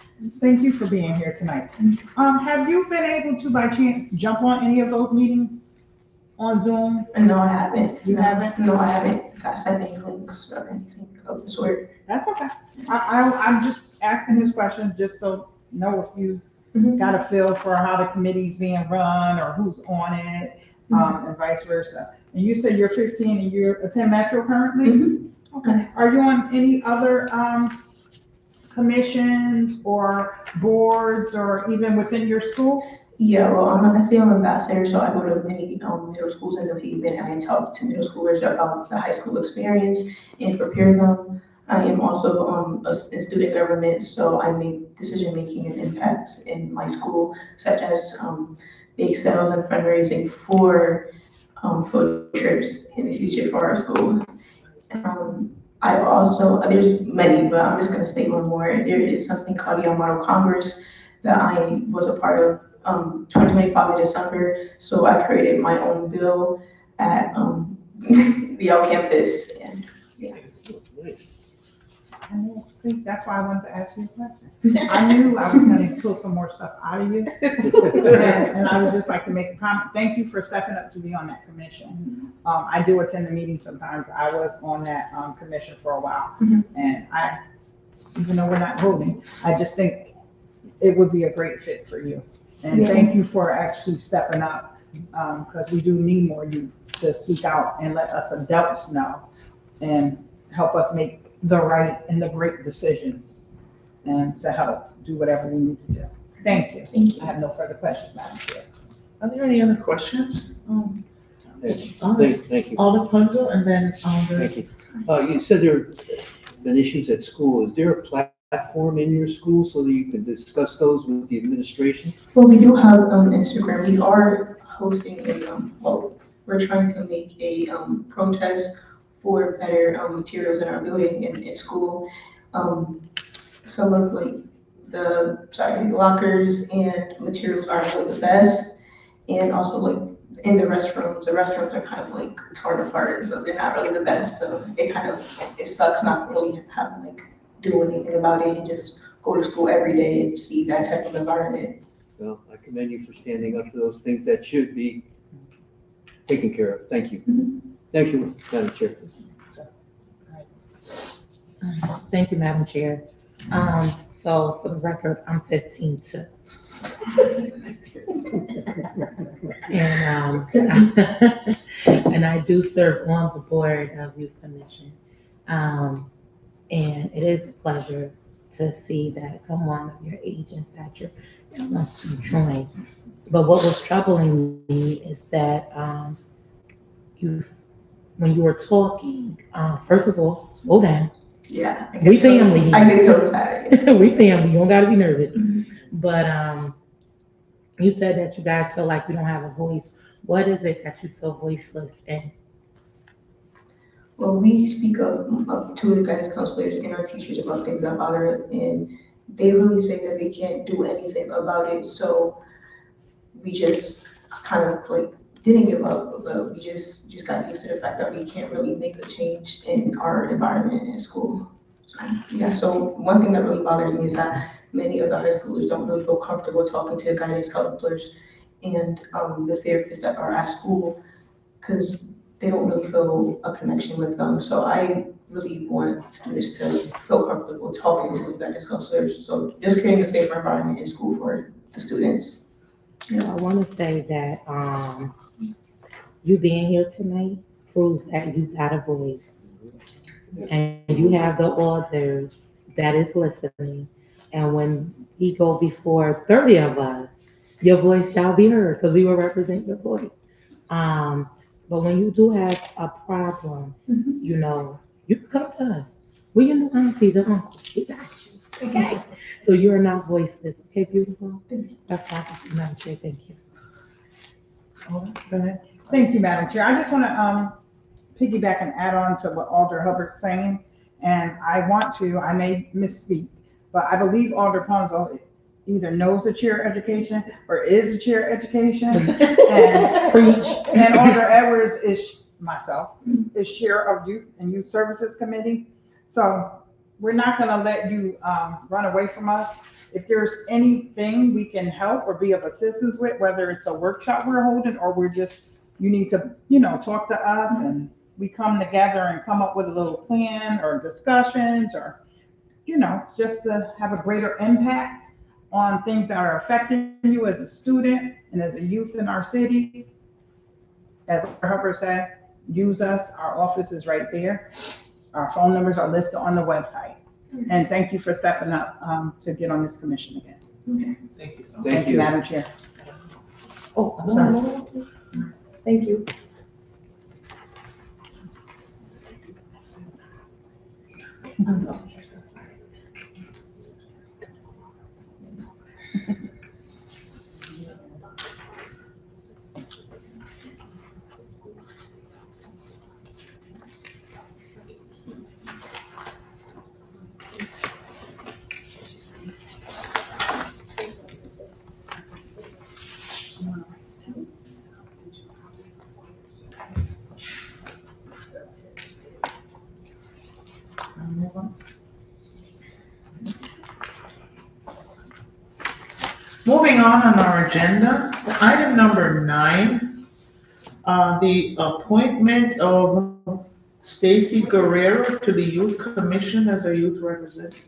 Thank you for being here tonight. Have you been able to, by chance, jump on any of those meetings on Zoom? No, I haven't. You haven't? No, I haven't got sent any links or anything of the sort. That's okay. I'm just asking this question just so know if you got a feel for how the committee's being run or who's on it. and vice versa. And you said you're 15 and you attend Metro currently? Okay. Are you on any other commissions or boards or even within your school? Yeah, well, I'm a SEL ambassador, so I go to many middle schools in New Haven and I talk to middle schoolers about the high school experience and prepare them. I am also in student government, so I make decision making and impact in my school, such as bake sales and fundraising for field trips in the future for our school. I also, there's many, but I'm just gonna state one more. There is something called Young Model Congress that I was a part of 2025 in December. So I created my own bill at the Yale campus, and yeah. See, that's why I wanted to ask you a question. I knew I was gonna pull some more stuff out of you. And I would just like to make a comment. Thank you for stepping up to be on that commission. I do attend the meetings sometimes. I was on that commission for a while. And I, even though we're not voting, I just think it would be a great fit for you. And thank you for actually stepping up, because we do need more youth to speak out and let us adults know and help us make the right and the great decisions and to help do whatever we need to do. Thank you. Thank you. I have no further questions, Madam Chair. Are there any other questions? Thank you. Alder Punzo and then Thank you. You said there have been issues at school. Is there a platform in your school so that you can discuss those with the administration? Well, we do have Instagram. We are hosting well, we're trying to make a protest for better materials in our building and in school. Some of like the lockers and materials aren't really the best, and also like in the restrooms are kind of like torn apart, so they're not really the best. So it sucks not really having like do anything about it and just go to school every day and see that type of environment. Well, I commend you for standing up to those things that should be taken care of. Thank you. Thank you, Madam Chair. Thank you, Madam Chair. So for the record, I'm 15 too. And and I do serve on the board of Youth Commission. And it is a pleasure to see that someone of your age and stature wants to join. But what was troubling me is that when you were talking, first of all, slow down. Yeah. We family. I get told that. We family. You don't gotta be nervous. But you said that you guys feel like you don't have a voice. What is it that you feel voiceless in? Well, we speak up to the guidance counselors and our teachers about things that bother us, and they really say that they can't do anything about it. So we just kind of like didn't give up, but we just got used to the fact that we can't really make a change in our environment in school. So, yeah, so one thing that really bothers me is that many of the high schoolers don't really feel comfortable talking to the guidance counselors and the therapists that are at school, because they don't really feel a connection with them. So I really want students to feel comfortable talking to the guidance counselors. So just creating a safer environment in school for the students. Yeah. I want to say that you being here tonight proves that you got a voice, and you have the orders that is listening. And when we go before 30 of us, your voice shall be heard because we will represent your voice. But when you do have a problem, you know, you can come to us. We your new aunties and uncles. We got you. Okay. So you're not voiceless. Okay, beautiful. That's all. Madam Chair, thank you. Go ahead. Thank you, Madam Chair. I just want to piggyback and add on to what Alder Hubbard's saying. And I may misspeak, but I believe Alder Punzo either knows the chair education or is a chair education. And preach. And Alder Edwards is chair of Youth and Youth Services Committee. So we're not going to let you run away from us. If there's anything we can help or be of assistance with, whether it's a workshop we're holding or you need to, talk to us and we come together and come up with a little plan or discussions or, just to have a greater impact on things that are affecting you as a student and as a youth in our city, as our helper said, use us. Our office is right there. Our phone numbers are listed on the website. And thank you for stepping up to get on this commission again. Okay, thank you so much. Thank you, Madam Chair. Oh, I'm sorry. Thank you. Moving on our agenda, item number 9, the appointment of Stacy Guerrero to the Youth Commission as a youth representative.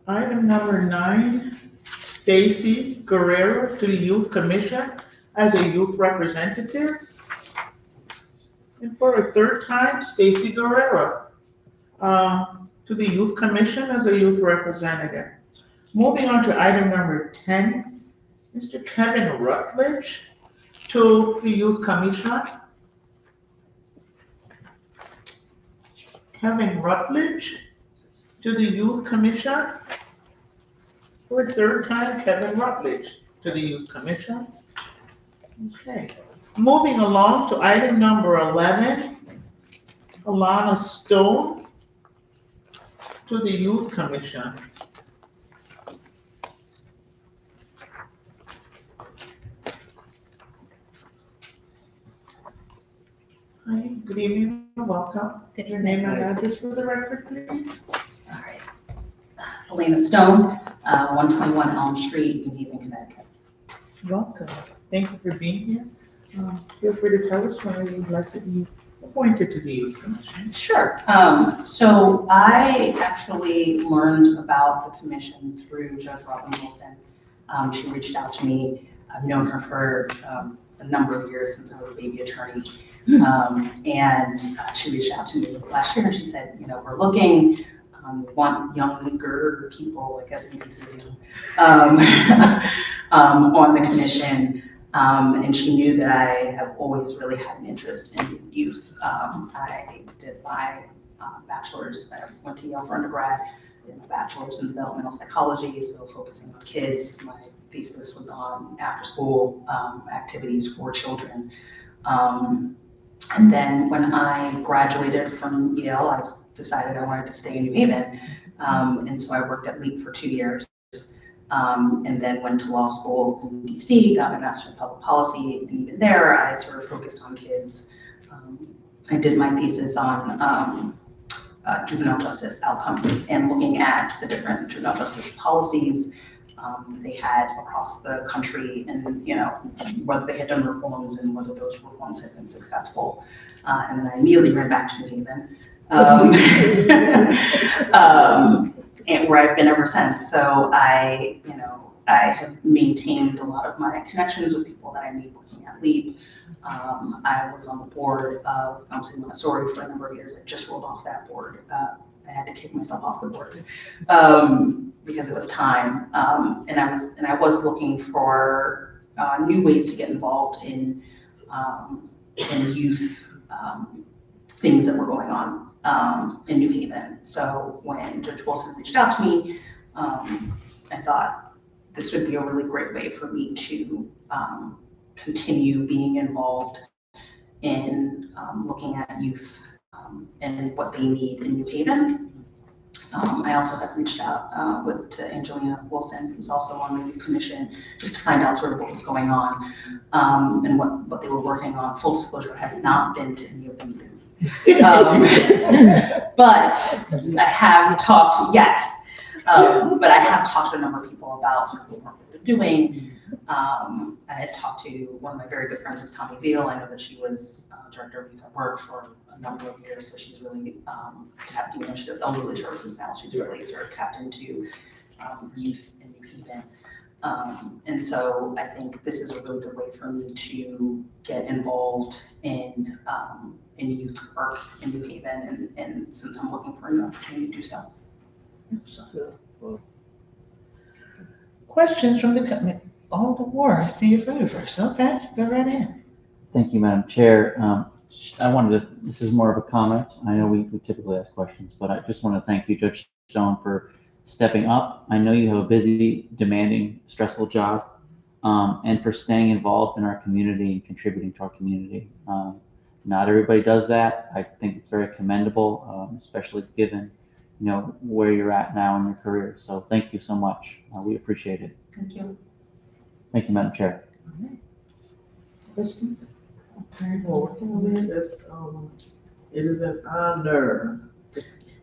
Item number 9, Stacy Guerrero to the Youth Commission as a youth representative. And for a third time, Stacy Guerrero to the Youth Commission as a youth representative. Moving on to item number 10, Mr. Kevin Rutledge to the Youth Commission. Kevin Rutledge to the Youth Commission. For a third time, Kevin Rutledge to the Youth Commission. Okay. Moving along to item number 11, Alana Stone to the Youth Commission. Hi, good evening and welcome. Good Your evening. name and address for the record, please. All right. Elena Stone, 121 Elm Street, New Haven, Connecticut. Welcome. Thank you for being here. Feel free to tell us why you'd like to be appointed to the Youth Commission. Sure. So I actually learned about the commission through Judge Robin Wilson. She reached out to me. I've known her for a number of years since I was a baby attorney. And she reached out to me last year and she said, you know, we're looking, we want younger people, I guess we consider young, on the commission. And she knew that I have always really had an interest in youth. I did my bachelor's, I went to Yale for undergrad, did my bachelor's in developmental psychology, so focusing on kids. My thesis was on after school activities for children. And then when I graduated from Yale, I decided I wanted to stay in New Haven. And so I worked at LEAP for 2 years. And then went to law school in DC, got my master's in public policy, and even there I sort of focused on kids. I did my thesis on juvenile justice outcomes and looking at the different juvenile justice policies that they had across the country and, you know, whether they had done reforms and whether those reforms had been successful. And then I immediately ran back to New Haven. And where I've been ever since. So I have maintained a lot of my connections with people that I meet working at LEAP. I was on the board of Montessori Montessori for a number of years. I just rolled off that board. I had to kick myself off the board because it was time. And I was looking for new ways to get involved in youth things that were going on in New Haven. So when Judge Wilson reached out to me, I thought this would be a really great way for me to continue being involved in looking at youth and what they need in New Haven. I also have reached out to Angelina Wilson, who's also on the Youth Commission, just to find out sort of what was going on and what they were working on. Full disclosure, I have not been to any of the meetings, but I have talked yet. But I have talked to a number of people about sort of the work that they're doing. I had talked to one of my very good friends, is Tommy Veal. I know that she was director of youth at work for a number of years, so she's really tapped, even though she does elderly services now, she's really sort of tapped into youth in New Haven. And so I think this is a really good way for me to get involved in youth work in New Haven, and since I'm looking for an opportunity to do so. Questions from the committee? I see your photo first. Okay, go right in. Thank you, Madam Chair. This is more of a comment. I know we typically ask questions, but I just want to thank you, Judge Stone, for stepping up. I know you have a busy, demanding, stressful job, and for staying involved in our community and contributing to our community. Not everybody does that. I think it's very commendable, especially given, where you're at now in your career. So thank you so much. We appreciate it. Thank you. Thank you, Madam Chair. Questions? Okay, well, it is an honor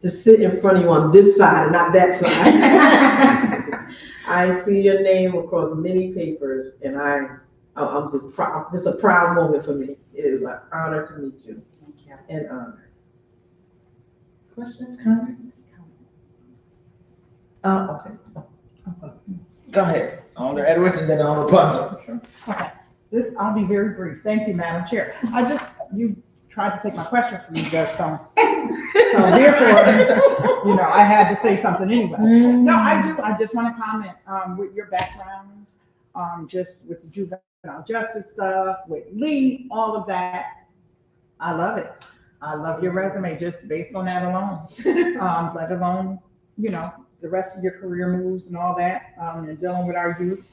to sit in front of you on this side and not that side. I see your name across many papers, and I'm just proud. This is a proud moment for me. It is an honor to meet you. Thank you. An honor. Questions, comments? Okay. Go ahead, Alder Edwards, and then Alder Punzo. Okay, I'll be very brief. Thank you, Madam Chair. You tried to take my question from me, Judge Stone. So therefore, I had to say something anyway. No, I do. I just want to comment with your background, just with the juvenile justice stuff, with Lee, all of that. I love it. I love your resume just based on that alone. Let alone, the rest of your career moves and all that, and dealing with our youth.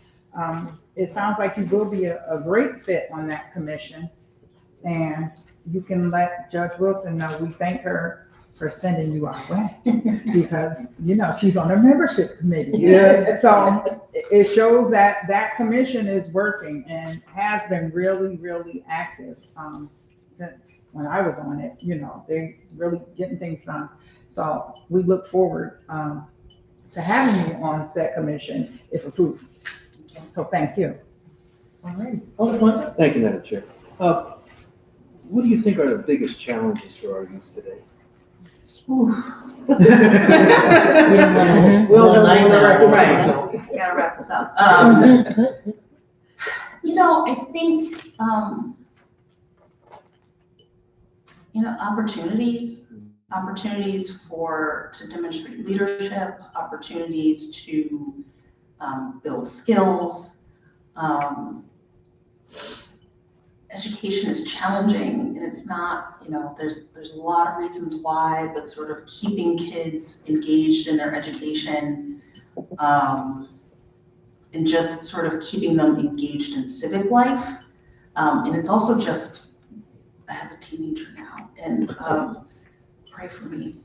It sounds like you will be a great fit on that commission, and you can let Judge Wilson know we thank her for sending you our way, because she's on the membership committee. Yeah. So it shows that that commission is working and has been really, really active since when I was on it. They really getting things done. So we look forward to having you on said commission if approved. So thank you. All right. Thank you, Madam Chair. What do you think are the biggest challenges for our youth today? Gotta wrap this up. I think, opportunities to demonstrate leadership, opportunities to build skills. Education is challenging, and it's not, there's a lot of reasons why, but sort of keeping kids engaged in their education, and just sort of keeping them engaged in civic life. And it's also just, I have a teenager now, and pray for me.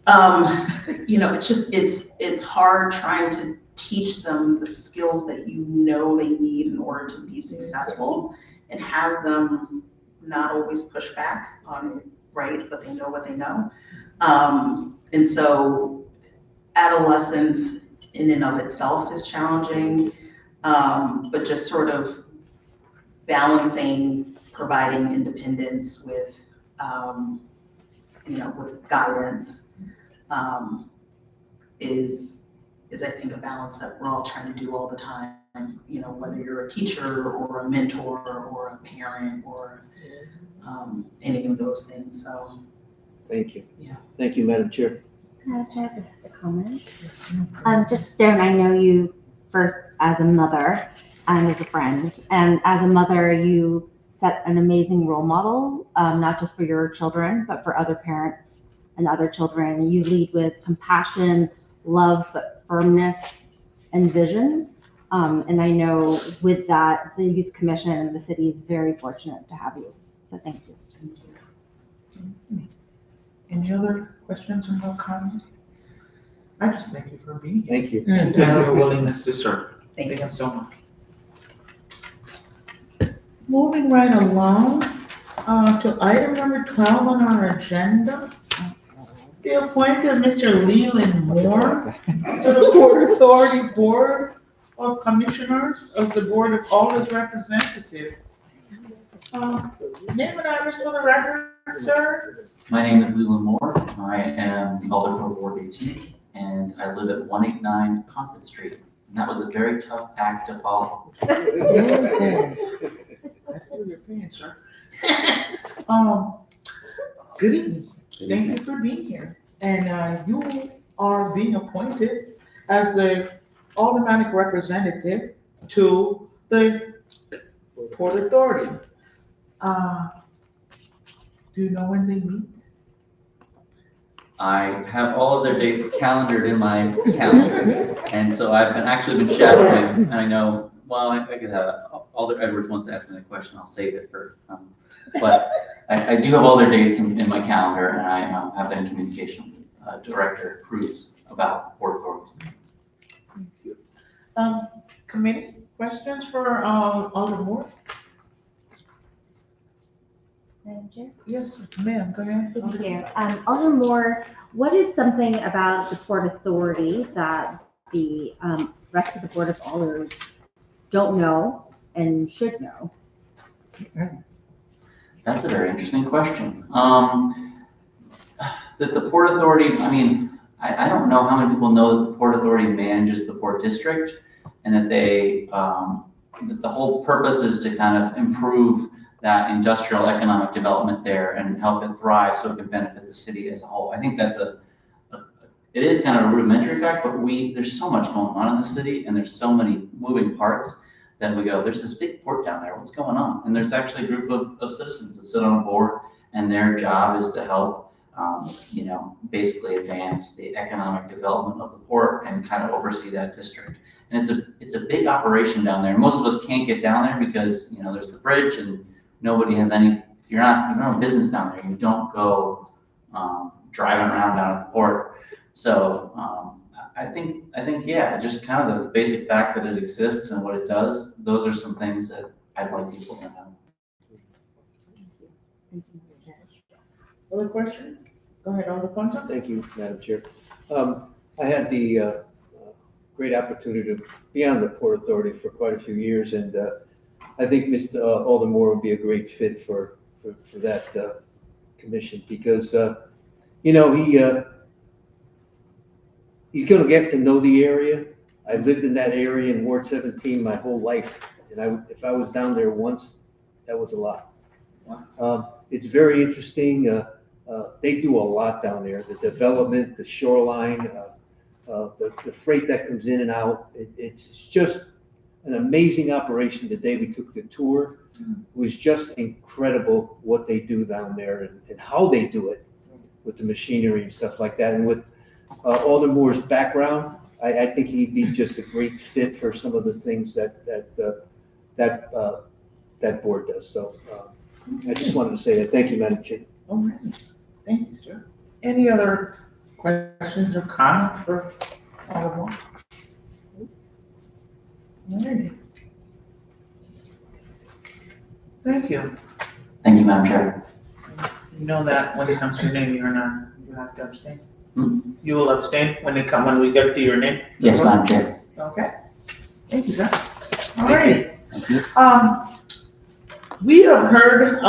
It's hard trying to teach them the skills that they need in order to be successful, and have them not always push back on right, but they know what they know. And so adolescence in and of itself is challenging, but just sort of balancing providing independence with, with guidance is I think a balance that we're all trying to do all the time. Whether you're a teacher or a mentor or a parent or any of those things. So. Thank you. Yeah. Thank you, Madam Chair. I've had just a comment. Judge Stone, I know you first as a mother and as a friend, and as a mother, you set an amazing role model, not just for your children, but for other parents and other children. You lead with compassion, love, but firmness and vision. And I know with that, the Youth Commission and the city is very fortunate to have you. So thank you. Thank you. Any other questions or no comments? I just thank you for being here. Thank you. And your willingness to serve. Thank you so much. Moving right along to item number 12 on our agenda. The appointment of Mr. Leland Moore to the Port Authority Board of Commissioners of the Board of Alder's Representative. Name and address for the record, sir? My name is Leland Moore. I am the Alder for Ward 18, and I live at 189 Conference Street. And that was a very tough act to follow. I feel your pain, sir. Good evening. Thank you for being here. And you are being appointed as the Aldermanic representative to the Port Authority. Do you know when they meet? I have all of their dates calendared in my calendar. And so I've actually been shadowing, and I know, well, I could have, Alder Edwards wants to ask me a question, I'll save it for, but I do have all their dates in my calendar, and I have been in communication with Director Cruz about Port Authority's meetings. Thank you. Committee questions for Alder Moore? Madam Chair? Yes, ma'am, go ahead. Thank you. Alderman Moore, what is something about the Port Authority that the rest of the Board of Alders don't know and should know? That's a very interesting question. That the Port Authority, I mean, I don't know how many people know that the Port Authority manages the Port District, and that they, that the whole purpose is to kind of improve that industrial economic development there and help it thrive so it can benefit the city as a whole. I think that's it is kind of a rudimentary fact, but there's so much going on in the city, and there's so many moving parts that we go, there's this big port down there, what's going on? And there's actually a group of citizens that sit on a board, and their job is to help, you know, basically advance the economic development of the port and kind of oversee that district. And it's a big operation down there. Most of us can't get down there because, you know, there's the bridge and nobody has any, if you don't have business down there, you don't go driving around down at the port. So I think, yeah, just kind of the basic fact that it exists and what it does, those are some things that I'd like people to know. Other question? Go ahead, Alder Ponce. Thank you, Madam Chair. I had the great opportunity to be on the Port Authority for quite a few years, and I think Mr. Alder Moore would be a great fit for that commission because, you know, he's going to get to know the area. I lived in that area in Ward 17 my whole life, and if I was down there once, that was a lot. It's very interesting. They do a lot down there. The development, the shoreline, the freight that comes in and out. It's just an amazing operation. The day we took the tour, it was just incredible what they do down there and how they do it with the machinery and stuff like that. And with Alder Moore's background, I think he'd be just a great fit for some of the things that board does. So I just wanted to say that. Thank you, Madam Chair. All right. Thank you, sir. Any other questions or comments for Alder Moore? All right. Thank you. Thank you, Madam Chair. You know that when it comes to your name, you have to abstain. Hmm? You will abstain when we get to your name? Yes, Madam Chair. Okay. Thank you, sir. All right. Thank you. We have heard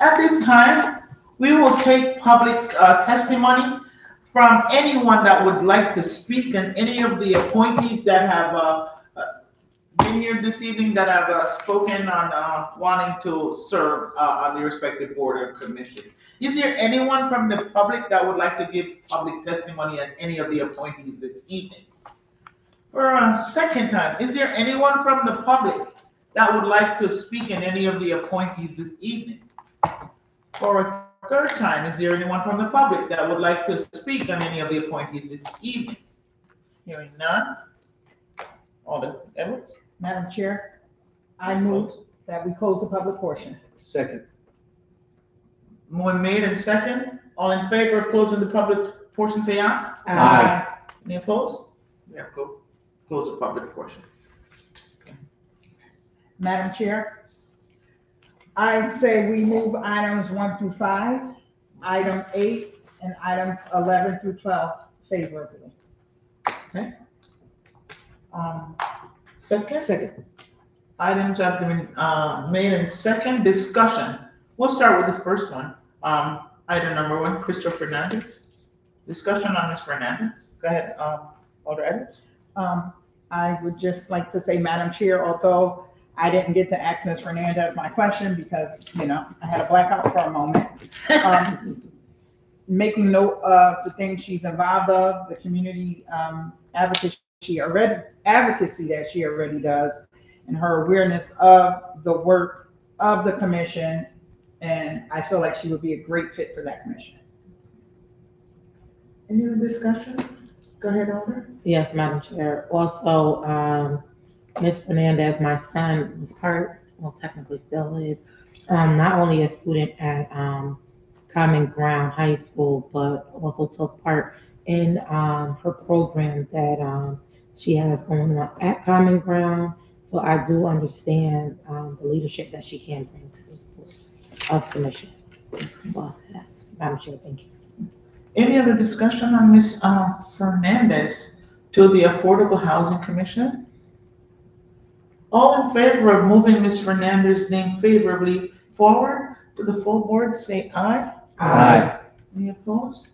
at this time, we will take public testimony from anyone that would like to speak, and any of the appointees that have been here this evening that have spoken on wanting to serve on the respective board or commission. Is there anyone from the public that would like to give public testimony on any of the appointees this evening? For a second time, is there anyone from the public that would like to speak in any of the appointees this evening? For a third time, is there anyone from the public that would like to speak on any of the appointees this evening? Hearing none. Alder Edwards? Madam Chair, I move that we close the public portion. Second. More made and second. All in favor of closing the public portion, say aye. Aye. Any opposed? We have to close the public portion. Madam Chair, I say we move items 1 through 5, item 8, and items 11 through 12 favorably. Okay. Second? Second. Items have been made in second discussion. We'll start with the first one. Item number one, Crystal Fernandez. Discussion on Ms. Fernandez. Go ahead, Alder Edwards. I would just like to say, Madam Chair, although I didn't get to ask Ms. Fernandez my question because, I had a blackout for a moment. Making note of the things she's involved of, the community advocacy that she already does, and her awareness of the work of the commission, and I feel like she would be a great fit for that commission. Any other discussion? Go ahead, Alder. Yes, Madam Chair. Also, Ms. Fernandez, my son was technically still is, not only a student at Common Ground High School, but also took part in her program that she has going on at Common Ground. So I do understand the leadership that she can bring to this board of commission. So, Madam Chair, thank you. Any other discussion on Ms. Fernandez to the Affordable Housing Commission? All in favor of moving Ms. Fernandez's name favorably forward to the full board, say aye. Aye. Any opposed?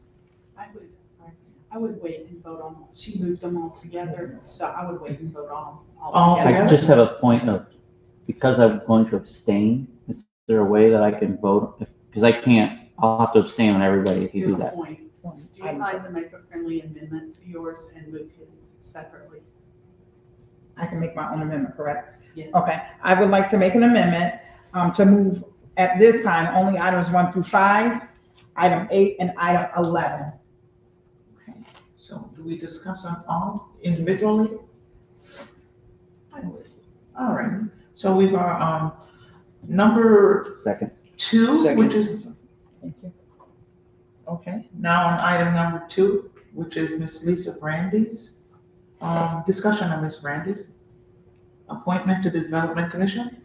I would wait and vote on, she moved them all together, so I would wait and vote on all together. I just have a point of, because I'm going to abstain, is there a way that I can vote? Because I can't, I'll have to abstain on everybody if you do that. Do you mind to make a friendly amendment to yours and move his separately? I can make my own amendment, correct? Yeah. Okay, I would like to make an amendment to move at this time only items 1 through 5, item 8, and item 11. Okay, so do we discuss them all individually? All right, so we've number Second. 2, which is, Thank you. okay, now on item number 2, which is Ms. Lisa Brandes. Discussion on Ms. Brandes. Appointment to the Development Commission.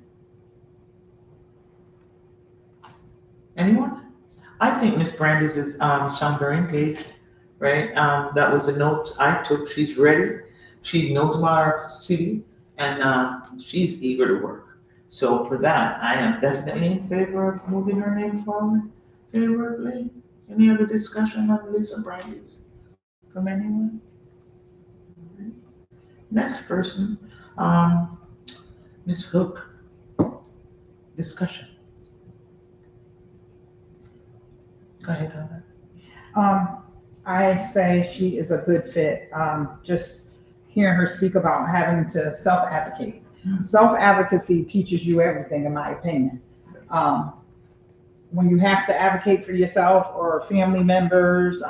Anyone? I think Ms. Brandes is sound very engaged, right? That was the notes I took. She's ready. She knows about our city, and she's eager to work. So for that, I am definitely in favor of moving her name forward favorably. Any other discussion on Lisa Brandes from anyone? Next person, Ms. Hook. Discussion. Go ahead, Heather. I say she is a good fit. Just hearing her speak about having to self-advocate. Self-advocacy teaches you everything, in my opinion. When you have to advocate for yourself or family members,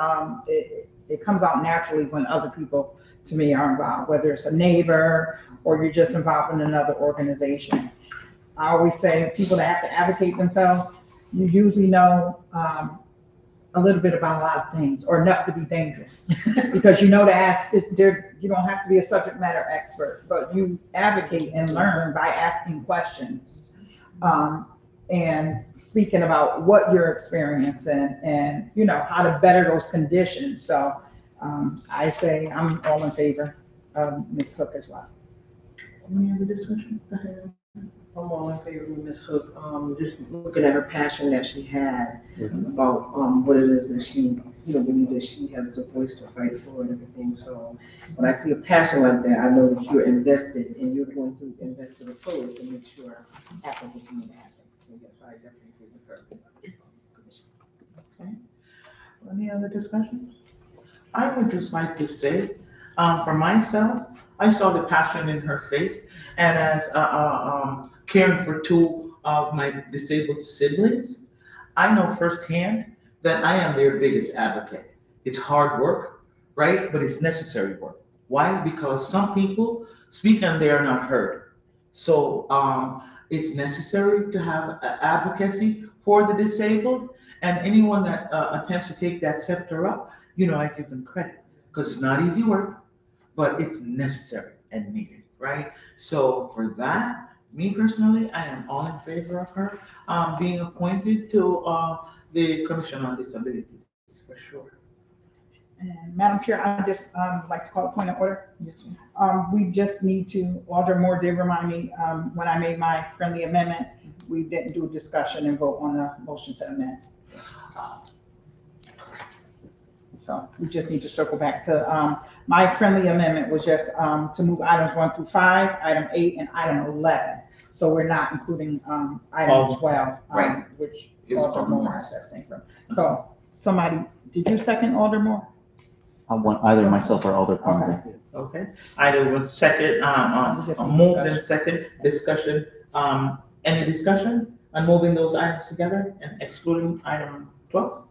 it comes out naturally when other people, to me, are involved, whether it's a neighbor or you're just involved in another organization. I always say people that have to advocate themselves, you usually know a little bit about a lot of things, or enough to be dangerous. Because you know to ask, you don't have to be a subject matter expert, but you advocate and learn by asking questions. And speaking about what you're experiencing and how to better those conditions. So I say I'm all in favor of Ms. Hook as well. Any other discussion? Go ahead. I'm all in favor of Ms. Hook. Just looking at her passion that she had about what it is that she, believe that she has the voice to fight for and everything. So when I see a passion like that, I know that you're invested and you're going to invest to the fullest to make sure happen what you need to happen. So yes, I definitely agree with her. Okay. Any other discussions? I would just like to say, for myself, I saw the passion in her face, and as caring for 2 of my disabled siblings, I know firsthand that I am their biggest advocate. It's hard work, right? But it's necessary work. Why? Because some people speak and they are not heard. So it's necessary to have advocacy for the disabled, and anyone that attempts to take that scepter up, I give them credit, because it's not easy work, but it's necessary and needed, right? So for that, me personally, I am all in favor of her being appointed to the Commission on Disabilities, for sure. And Madam Chair, I just like to call a point of order. Yes, ma'am. We just need to, Alder Moore did remind me, when I made my friendly amendment, we didn't do a discussion and vote on the motion to amend. So we just need to circle back to, my friendly amendment was just to move items 1 through 5, item 8, and item 11. So we're not including item 12, right. which Is Alder Moore abstained from. So somebody, did you second Alder Moore? I want either myself or Alder Plummer. Okay, either was second, moved and second, discussion, any discussion on moving those items together and excluding item 12?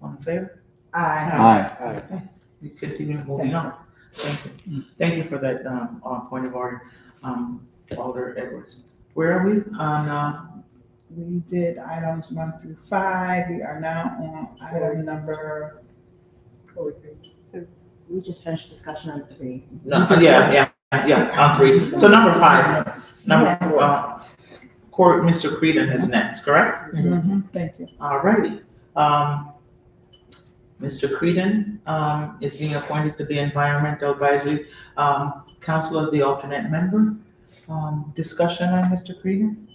All in favor? Aye. Okay, we continue moving on. Thank you. Thank you for that, point of order, Alder Edwards. Where are we on, We did items 1 through 5. We are now on item number. We just finished discussion on 3. no, yeah, on 3. So number 5, Mr. Creedon is next, correct? Thank you. All righty. Mr. Creedon is being appointed to the Environmental Advisory Council as the alternate member. Discussion on Mr. Creedon?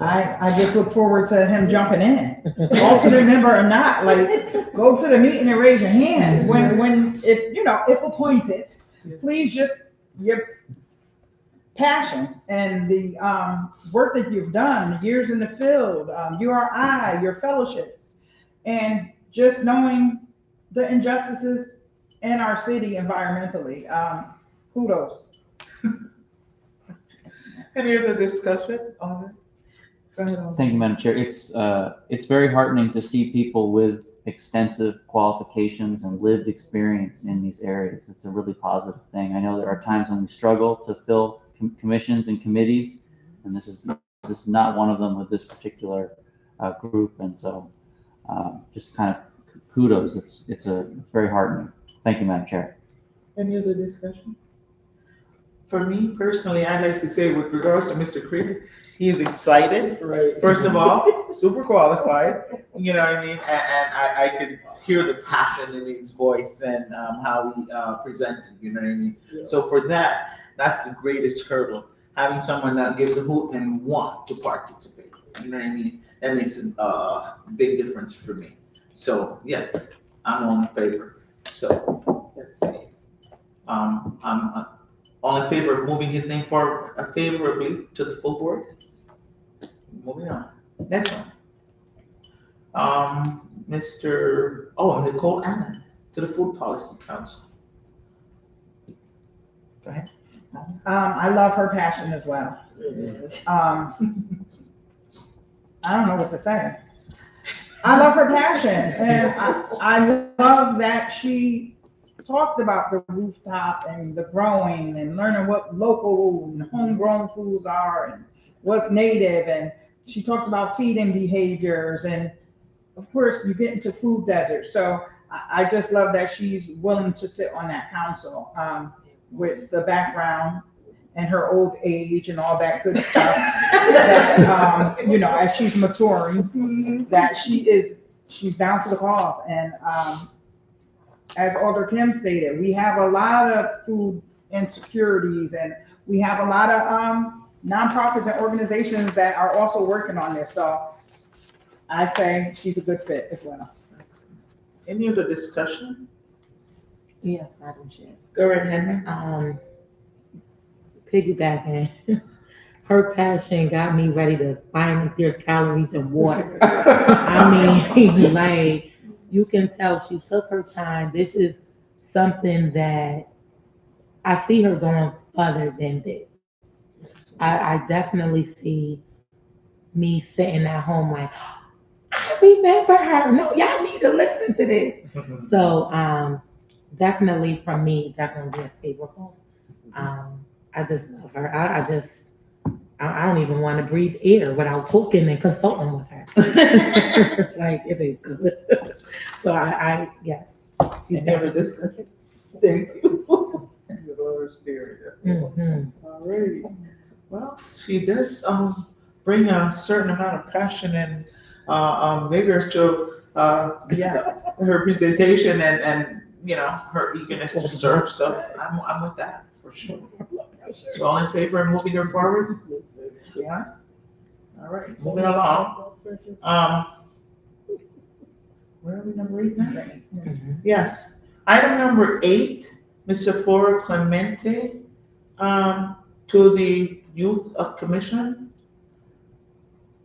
I just look forward to him jumping in. Alternate member or not, like, go to the meeting and raise your hand. If appointed, please just, your passion and the work that you've done, years in the field, URI, your fellowships, and just knowing the injustices in our city environmentally. Kudos. Any other discussion on it? Go ahead. Thank you, Madam Chair. It's very heartening to see people with extensive qualifications and lived experience in these areas. It's a really positive thing. I know there are times when we struggle to fill commissions and committees, and this is not one of them with this particular group. And so, just kind of kudos. It's very heartening. Thank you, Madam Chair. Any other discussion? For me personally, I'd like to say with regards to Mr. Creedon, he is excited. Right. First of all, super qualified. You know what I mean? And I could hear the passion in his voice and how he presented. You know what I mean? Yeah. So for that, that's the greatest hurdle. Having someone that gives a hoot and want to participate. You know what I mean? That makes a big difference for me. So yes, I'm all in favor. So let's see. I'm all in favor of moving his name favorably to the full board. Moving on. Next one. Nicole Allen to the Food Policy Council. Go ahead. I love her passion as well. I don't know what to say. I love her passion, and I love that she talked about the rooftop and the growing and learning what local and homegrown foods are and what's native, and she talked about feeding behaviors, and of course you get into food deserts. So I just love that she's willing to sit on that council with the background and her old age and all that good stuff that as she's maturing, that she's down for the cause. And as Alder Kim stated, we have a lot of food insecurities, and we have a lot of nonprofits and organizations that are also working on this. So I say she's a good fit as well. Any other discussion? Yes, Madam Chair. Go right ahead. Piggybacking, her passion got me ready to find if there's calories in water. I mean, like, you can tell she took her time. This is something that I see her going further than this. I definitely see me sitting at home like, I remember her. No, y'all need to listen to this. So definitely from me, definitely a favorable. I just love her. I don't even want to breathe air without talking and consulting with her. Like, is it good? So yes. Any other discussion? Thank you. The Lord's Spirit. All right. Well, she does bring a certain amount of passion and vigor to yeah, her presentation and, you know, her eagerness to serve, so I'm with that, for sure. So all in favor of moving her forward? Yeah? All right, moving along. Where are we, number 8 now? Yes. Item number 8, Mr. Flora Clemente, to the Youth Commission.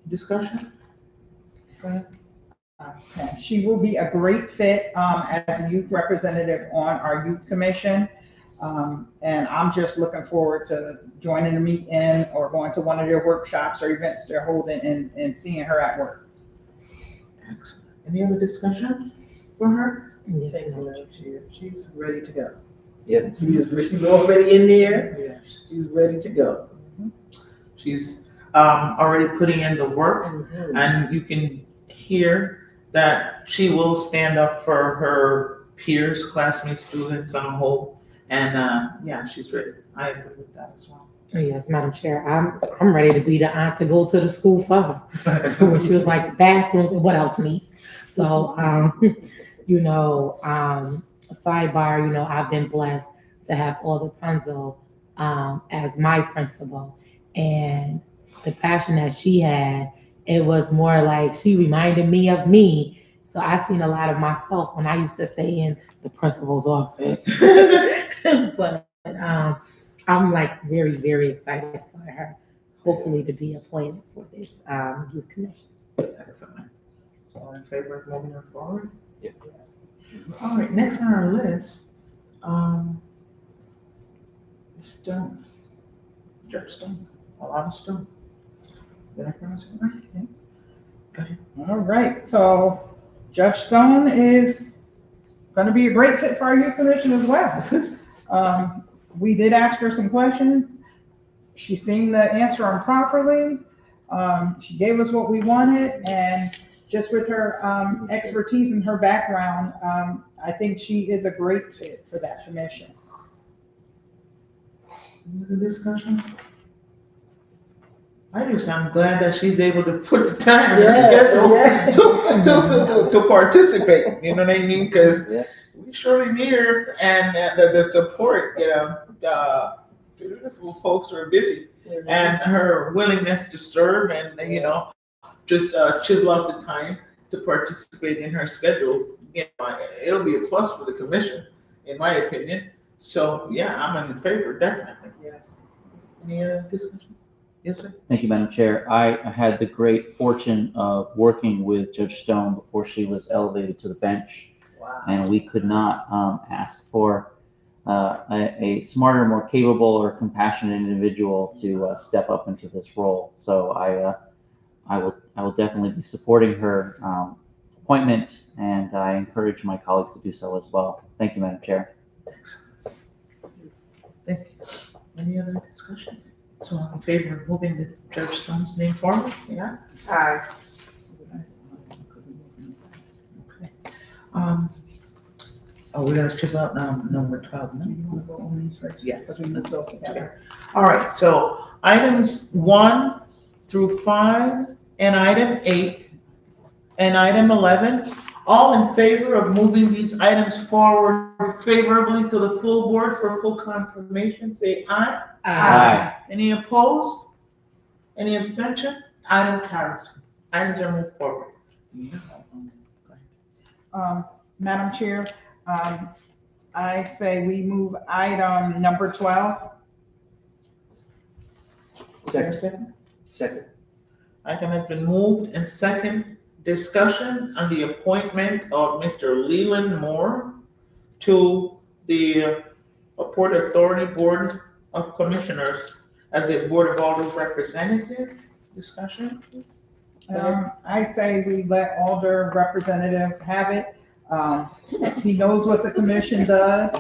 Discussion? Go ahead. She will be a great fit as a youth representative on our youth commission. And I'm just looking forward to joining a meeting or going to one of their workshops or events they're holding and seeing her at work. Excellent. Any other discussion for her? Thank you, Madam Chair. She's ready to go. Yeah. She's already in there. Yes. She's ready to go. She's already putting in the work, and you can hear that she will stand up for her peers, classmates, students on the whole. And yeah, she's ready. I agree with that as well. Yes, Madam Chair, I'm ready to be the aunt to go to the school for her. When she was like bathrooms and what else, niece? So, you know, sidebar, you know, I've been blessed to have Alder Punzo as my principal, and the passion that she had, it was more like she reminded me of me. So I seen a lot of myself when I used to stay in the principal's office. But I'm like very, very excited for her, hopefully to be appointed for this youth commission. Excellent. All in favor of moving her forward? Yes. All right, next on our list, Stone. Judge Stone. A lot of Stone. Did I pronounce it right? Yeah. Go ahead. All right, so Judge Stone is going to be a great fit for our youth commission as well. We did ask her some questions. She seemed to answer them properly. She gave us what we wanted, and just with her expertise and her background, I think she is a great fit for that commission. Any other discussion? I'm glad that she's able to put the time in her schedule to participate. You know what I mean? Because we surely need her, and the support. You know, beautiful folks are busy, and her willingness to serve, and you know, just chisel out the time to participate in her schedule. You know, it'll be a plus for the commission, in my opinion. So yeah, I'm in favor, definitely. Yes. Any other discussion? Yes, sir. Thank you, Madam Chair. I had the great fortune of working with Judge Stone before she was elevated to the bench. Wow. And we could not ask for a smarter, more capable, or compassionate individual to step up into this role. So I will definitely be supporting her appointment, and I encourage my colleagues to do so as well. Thank you, Madam Chair. Thank you. Any other discussion? So I'm in favor of moving the Judge Stone's name forward, say aye. Aye. Okay. We're gonna chisel out number 12, no? You wanna go on these first? Yes. Because we moved those together. All right, so items 1 through 5, and item 8, and item 11, all in favor of moving these items forward favorably to the full board for full confirmation, say aye. Aye. Any opposed? Any abstention? Item carries. Items are moved forward. Madam Chair, I say we move item number 12. Second. Second. Item has been moved and second. Discussion on the appointment of Mr. Leland Moore to the Port Authority Board of Commissioners as a Board of Alders representative. Discussion? I say we let Alder representative have it. He knows what the commission does.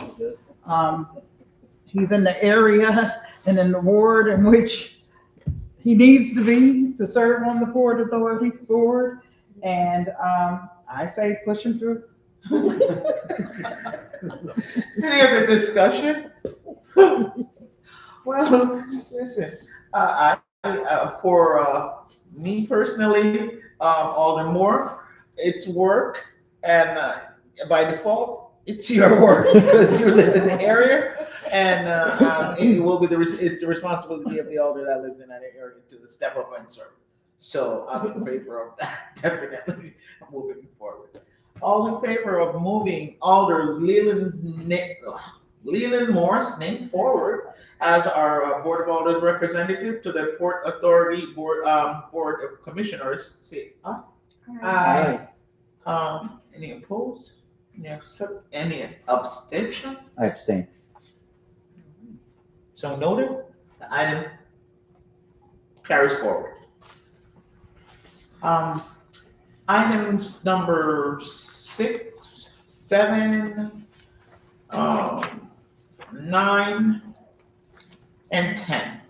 He's in the area and in the ward in which he needs to be to serve on the Port Authority Board. And I say push him through. Any other discussion? Well, listen, for me personally, Alder Moore, it's work, and by default, it's your work because you live in the area, and it will be it's the responsibility of the elder that lives in that area to step up and serve. So I'm in favor of that, definitely moving forward. All in favor of moving Alder Leland Morris name forward as our Board of Alders representative to the Port Authority Board of Commissioners, say aye. Aye. Any opposed? Any abstention? I abstain. So noted, the item carries forward. Items number 6, 7, 9, and 10.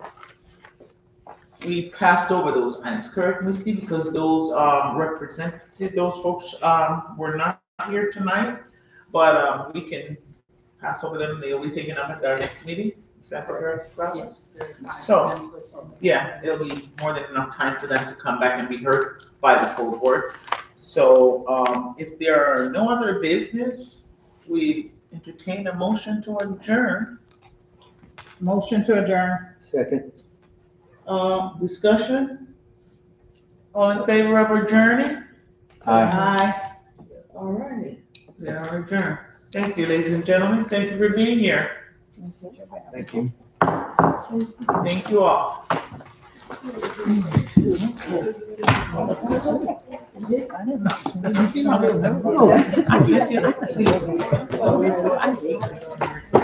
We passed over those items, correct, Misty? Because those those folks were not here tonight, but we can pass over them. They'll be taken up at our next meeting. Is that correct? Yes. So, yeah, it'll be more than enough time for them to come back and be heard by the full board. So, if there are no other business, we entertain a motion to adjourn. Motion to adjourn. Second. Discussion? All in favor of adjourning? Aye. All right, we are adjourned. Thank you, ladies and gentlemen. Thank you for being here. Thank you. Thank you all. I didn't know. I